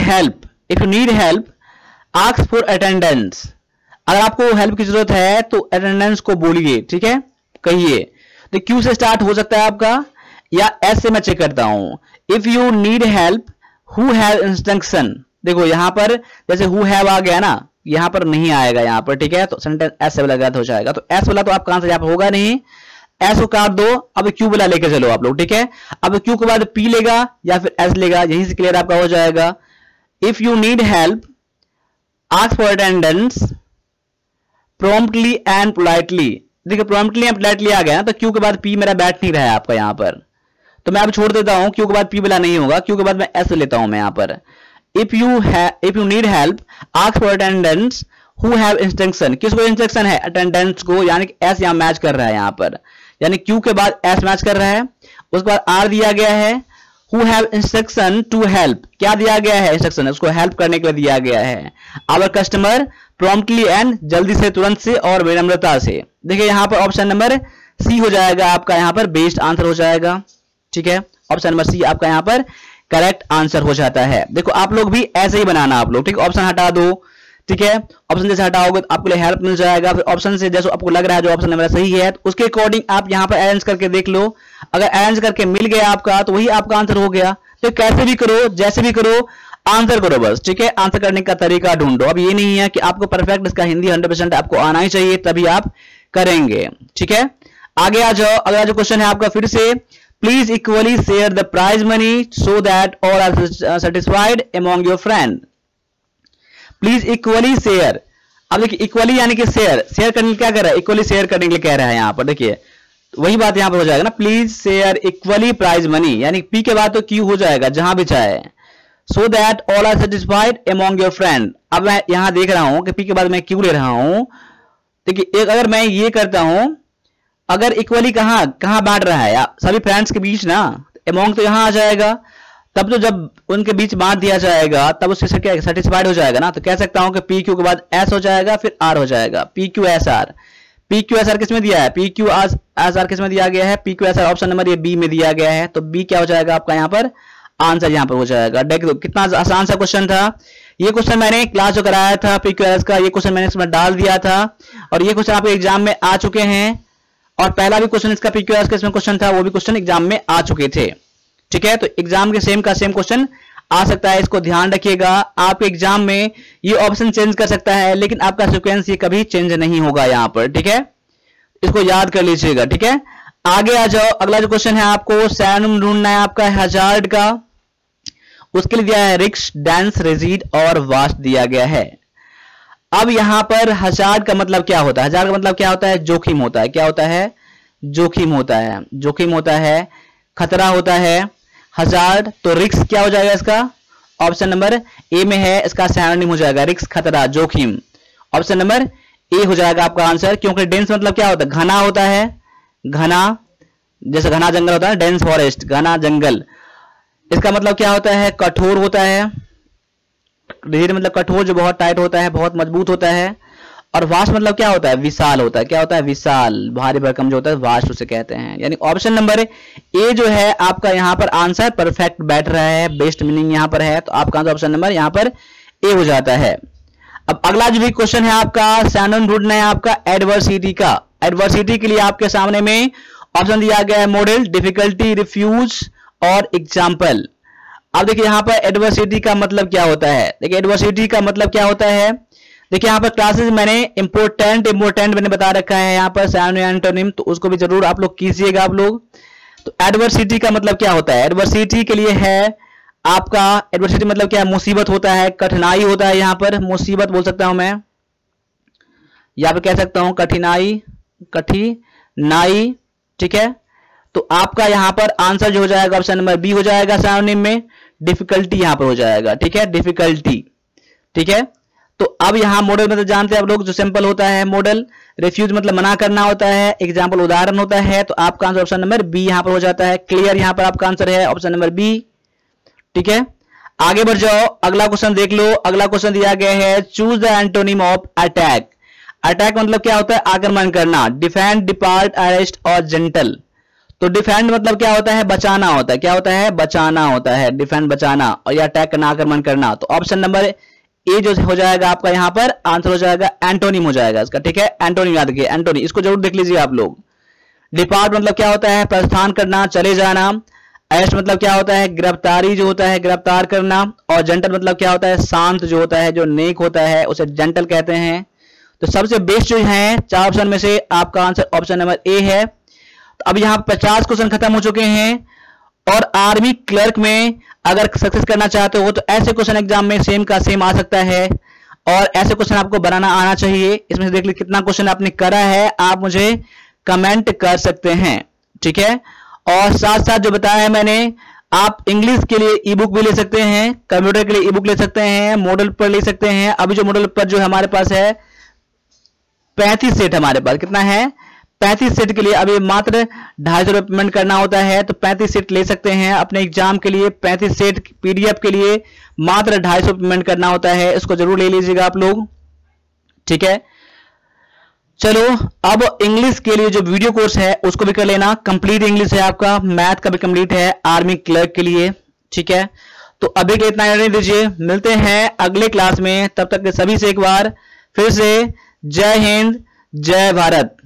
help ask for attendance, अगर आपको हेल्प की जरूरत है तो अटेंडेंस को बोलिए, ठीक है, कहिए। तो क्यू से स्टार्ट हो सकता है आपका, या एस से मैं चेक करता हूं। If you need help who have instruction, देखो यहां पर जैसे हु हैव आ गया ना, यहां पर नहीं आएगा यहां पर, ठीक है, तो सेंटेंस एस से वाला गलत हो जाएगा। तो एस वाला तो आपका आंसर यहां पर होगा नहीं, एस को काट दो। अब क्यू वाला लेके चलो आप लोग, ठीक है। अब क्यू के बाद पी लेगा या फिर एस लेगा, यहीं से क्लियर आपका हो जाएगा। If you need help ask for attendance promptly and politely, देखिए प्रॉम्प्टली एंड पोलाइटली आ गया ना, तो क्यू के बाद पी मेरा बैठ नहीं रहा है आपका यहां पर, तो मैं अब छोड़ देता हूं, क्यू के बाद पी वाला नहीं होगा, क्यू के बाद मैं एस लेता हूं मैं यहां पर। If you need help ask for attendance who have instruction, किसको इंस्ट्रक्शन है, अटेंडेंस को, यानी कि एस यहां मैच कर रहा है यहां पर, यानी क्यू के बाद एस मैच कर रहा है। उसके बाद आर दिया गया है, who have instruction to help, क्या दिया गया है, इंस्ट्रक्शन उसको हेल्प करने के लिए दिया गया है। आवर कस्टमर प्रॉम्प्टली एंड, जल्दी से, तुरंत से और विनम्रता से। देखिए यहां पर ऑप्शन नंबर सी हो जाएगा आपका यहां पर बेस्ट आंसर हो जाएगा, ठीक है, ऑप्शन नंबर सी आपका यहां पर करेक्ट आंसर हो जाता है। देखो आप लोग भी ऐसे ही बनाना आप लोग, ठीक, ऑप्शन हटा दो, ठीक है, ऑप्शन जैसे हटाओगे तो आपको हेल्प मिल जाएगा। फिर ऑप्शन से जैसे आपको लग रहा है जो ऑप्शन नंबर सही है, तो उसके अकॉर्डिंग आप यहां पर अरेंज करके देख लो। अगर अरेंज करके मिल गया आपका तो वही आपका आंसर हो गया। तो कैसे भी करो, जैसे भी करो, आंसर करो बस, ठीक है, आंसर करने का तरीका ढूंढो। अब ये नहीं है कि आपको परफेक्ट इसका हिंदी 100% आपको आना ही चाहिए तभी आप करेंगे, ठीक है। आगे आ जाओ, अगला जो क्वेश्चन है आपका फिर से, please equally share the prize money so that all are satisfied among your friend. Please equally share, अब देखिए इक्वली यानी कि शेयर, शेयर करने के लिए क्या कर रहा है, इक्वली शेयर करने के लिए कह रहा है यहां पर, देखिए वही बात यहां पर हो जाएगा ना, please share equally prize money, यानी पी के बाद तो क्यू हो जाएगा जहां भी चाहे, so that all are satisfied among your friend. अब मैं यहां देख रहा हूं कि पी के बाद मैं क्यू ले रहा हूं, देखिए एक अगर मैं ये करता हूं, अगर इक्वली कहां बांट रहा है, सभी फ्रेंड्स के बीच ना, अमॉन्ग तो यहां आ जाएगा, तब तो जब उनके बीच बांट दिया जाएगा तब उससे क्या सेटिस्फाइड हो जाएगा ना, तो कह सकता हूं कि पी क्यू के बाद एस हो जाएगा फिर आर हो जाएगा, P Q S R. P Q S R किसमें दिया है, पी क्यू एस आर किसमें दिया गया है, P Q S R option number ये बी में दिया गया है, तो बी क्या हो जाएगा आपका यहाँ पर आंसर यहाँ पर हो जाएगा। देख दो कितना आसान सा क्वेश्चन था। ये क्वेश्चन मैंने क्लास जो कराया था पी क्यू एस का, ये क्वेश्चन मैंने इसमें डाल दिया था और ये क्वेश्चन आपके एग्जाम में आ चुके हैं, और पहला भी क्वेश्चन इसका पी क्यू एस का इसमें क्वेश्चन था, वो भी क्वेश्चन एग्जाम में आ चुके थे, ठीक है। तो एग्जाम के सेम का सेम क्वेश्चन आ सकता है, इसको ध्यान रखिएगा। आपके एग्जाम में ये ऑप्शन चेंज कर सकता है लेकिन आपका सीक्वेंस ये कभी चेंज नहीं होगा यहाँ पर, ठीक है, इसको याद कर लीजिएगा, ठीक है। आगे आ जाओ, अगला जो क्वेश्चन है आपको सैनम ढूंढना है आपका हजार्ड का, उसके लिए दिया है रिक्स, डेंस, रिजिड और वास्ट दिया गया है। अब यहां पर हजार्ड का मतलब क्या होता है, हजार्ड का मतलब क्या होता है, जोखिम होता है, क्या होता है, जोखिम होता है, जोखिम होता है, खतरा होता है हजार्ड। तो रिक्स क्या हो जाएगा इसका, ऑप्शन नंबर ए में है, इसका सैनोनिम हो जाएगा रिक्स, खतरा, जोखिम, ऑप्शन नंबर ए हो जाएगा आपका आंसर। क्योंकि डेंस मतलब क्या होता है, घना होता है, घना, जैसे घना जंगल होता है, डेंस फॉरेस्ट, घना जंगल। इसका मतलब क्या होता है, कठोर होता है, रिजिड मतलब कठोर, जो बहुत टाइट होता है, बहुत मजबूत होता है। और वास्ट मतलब क्या होता है, विशाल होता है, क्या होता है, विशाल, भारी भरकम जो होता है वास्ट उसे कहते हैं। यानी ऑप्शन नंबर ए जो है आपका यहाँ पर आंसर परफेक्ट बैठ रहा है, बेस्ट मीनिंग यहाँ पर है, तो आपका आंसर ऑप्शन नंबर यहाँ पर ए हो जाता है। अब अगला जो भी क्वेश्चन है आपका सैनोनिम ढूंढना है आपका एडवर्सिटी का। एडवर्सिटी के लिए आपके सामने में ऑप्शन दिया गया है मॉडल, डिफिकल्टी, रिफ्यूज और एग्जाम्पल। अब देखिए यहाँ पर एडवर्सिटी का मतलब क्या होता है, देखिए एडवर्सिटी का मतलब क्या होता है, देखिए यहाँ पर क्लासेस मैंने इंपोर्टेंट मैंने बता रखा है यहाँ पर सैनोनिम एंटोनिम, तो उसको भी जरूर आप लोग कीजिएगा आप लोग। तो एडवर्सिटी का मतलब क्या होता है, एडवर्सिटी के लिए है आपका, एडवर्सिटी मतलब क्या है, मुसीबत होता है, कठिनाई होता है, यहाँ पर मुसीबत बोल सकता हूं मैं, यहाँ पर कह सकता हूं कठिनाई, ठीक है। तो आपका यहाँ पर आंसर जो हो जाएगा ऑप्शन नंबर बी हो जाएगा सैनोनिम में, डिफिकल्टी यहाँ पर हो जाएगा, ठीक है, डिफिकल्टी, ठीक है। तो अब यहाँ मॉडल मतलब जानते हैं आप लोग, जो सिंपल होता है मॉडल, रिफ्यूज मतलब मना करना होता है, एग्जाम्पल उदाहरण होता है, तो आपका आंसर ऑप्शन नंबर बी यहाँ पर हो जाता है। क्लियर, यहाँ पर आपका आंसर है ऑप्शन नंबर बी, ठीक है। आगे बढ़ जाओ, अगला क्वेश्चन देख लो। अगला क्वेश्चन दिया गया है choose the antonym of attack. Attack मतलब क्या होता है, आक्रमण करना, डिफेंड, डिपार्ट, अरेस्ट और जेंटल। तो डिफेंड मतलब क्या होता है, बचाना होता है, क्या होता है, बचाना होता है, डिफेंड बचाना, और या अटैक करना, आक्रमण करना। तो ऑप्शन नंबर ए जो हो जाएगा आपका यहाँ पर आंसर हो जाएगा एंटोनिम हो जाएगा इसका, ठीक है। एंटोनिम याद रखिए, एंटोनिम, इसको जरूर देख लीजिए आप लोग। डिपार्ट मतलब क्या होता है, प्रस्थान करना, चले जाना। अरेस्ट मतलब क्या होता है, गिरफ्तारी जो होता है, गिरफ्तार करना। और जेंटल मतलब क्या होता है, शांत जो होता है, जो नेक होता है उसे जेंटल कहते हैं। तो सबसे बेस्ट जो है 4 ऑप्शन में से आपका आंसर ऑप्शन नंबर ए है। तो अब यहाँ 50 क्वेश्चन खत्म हो चुके हैं। और आर्मी क्लर्क में अगर सक्सेस करना चाहते हो तो ऐसे क्वेश्चन एग्जाम में सेम का सेम आ सकता है, और ऐसे क्वेश्चन आपको बनाना आना चाहिए। इसमें से देख लीजिए कितना क्वेश्चन आपने करा है, आप मुझे कमेंट कर सकते हैं, ठीक है। और साथ साथ जो बताया है मैंने, आप इंग्लिश के लिए ई बुक भी ले सकते हैं, कंप्यूटर के लिए ई बुक ले सकते हैं, मॉडल पर ले सकते हैं। अभी जो मॉडल पर जो हमारे पास है 35 सेट, हमारे पास कितना है 35 सेट के लिए अभी मात्र 250 रुपये पेमेंट करना होता है। तो 35 सेट ले सकते हैं अपने एग्जाम के लिए। 35 सेट पीडीएफ के लिए मात्र 250 पेमेंट करना होता है, इसको जरूर ले लीजिएगा आप लोग, ठीक है। चलो अब इंग्लिश के लिए जो वीडियो कोर्स है उसको भी कर लेना, कंप्लीट इंग्लिश है आपका, मैथ का भी कंप्लीट है आर्मी क्लर्क के लिए, ठीक है। तो अभी के इतना रहने दीजिए, मिलते हैं अगले क्लास में। तब तक के सभी से एक बार फिर से जय हिंद, जय भारत।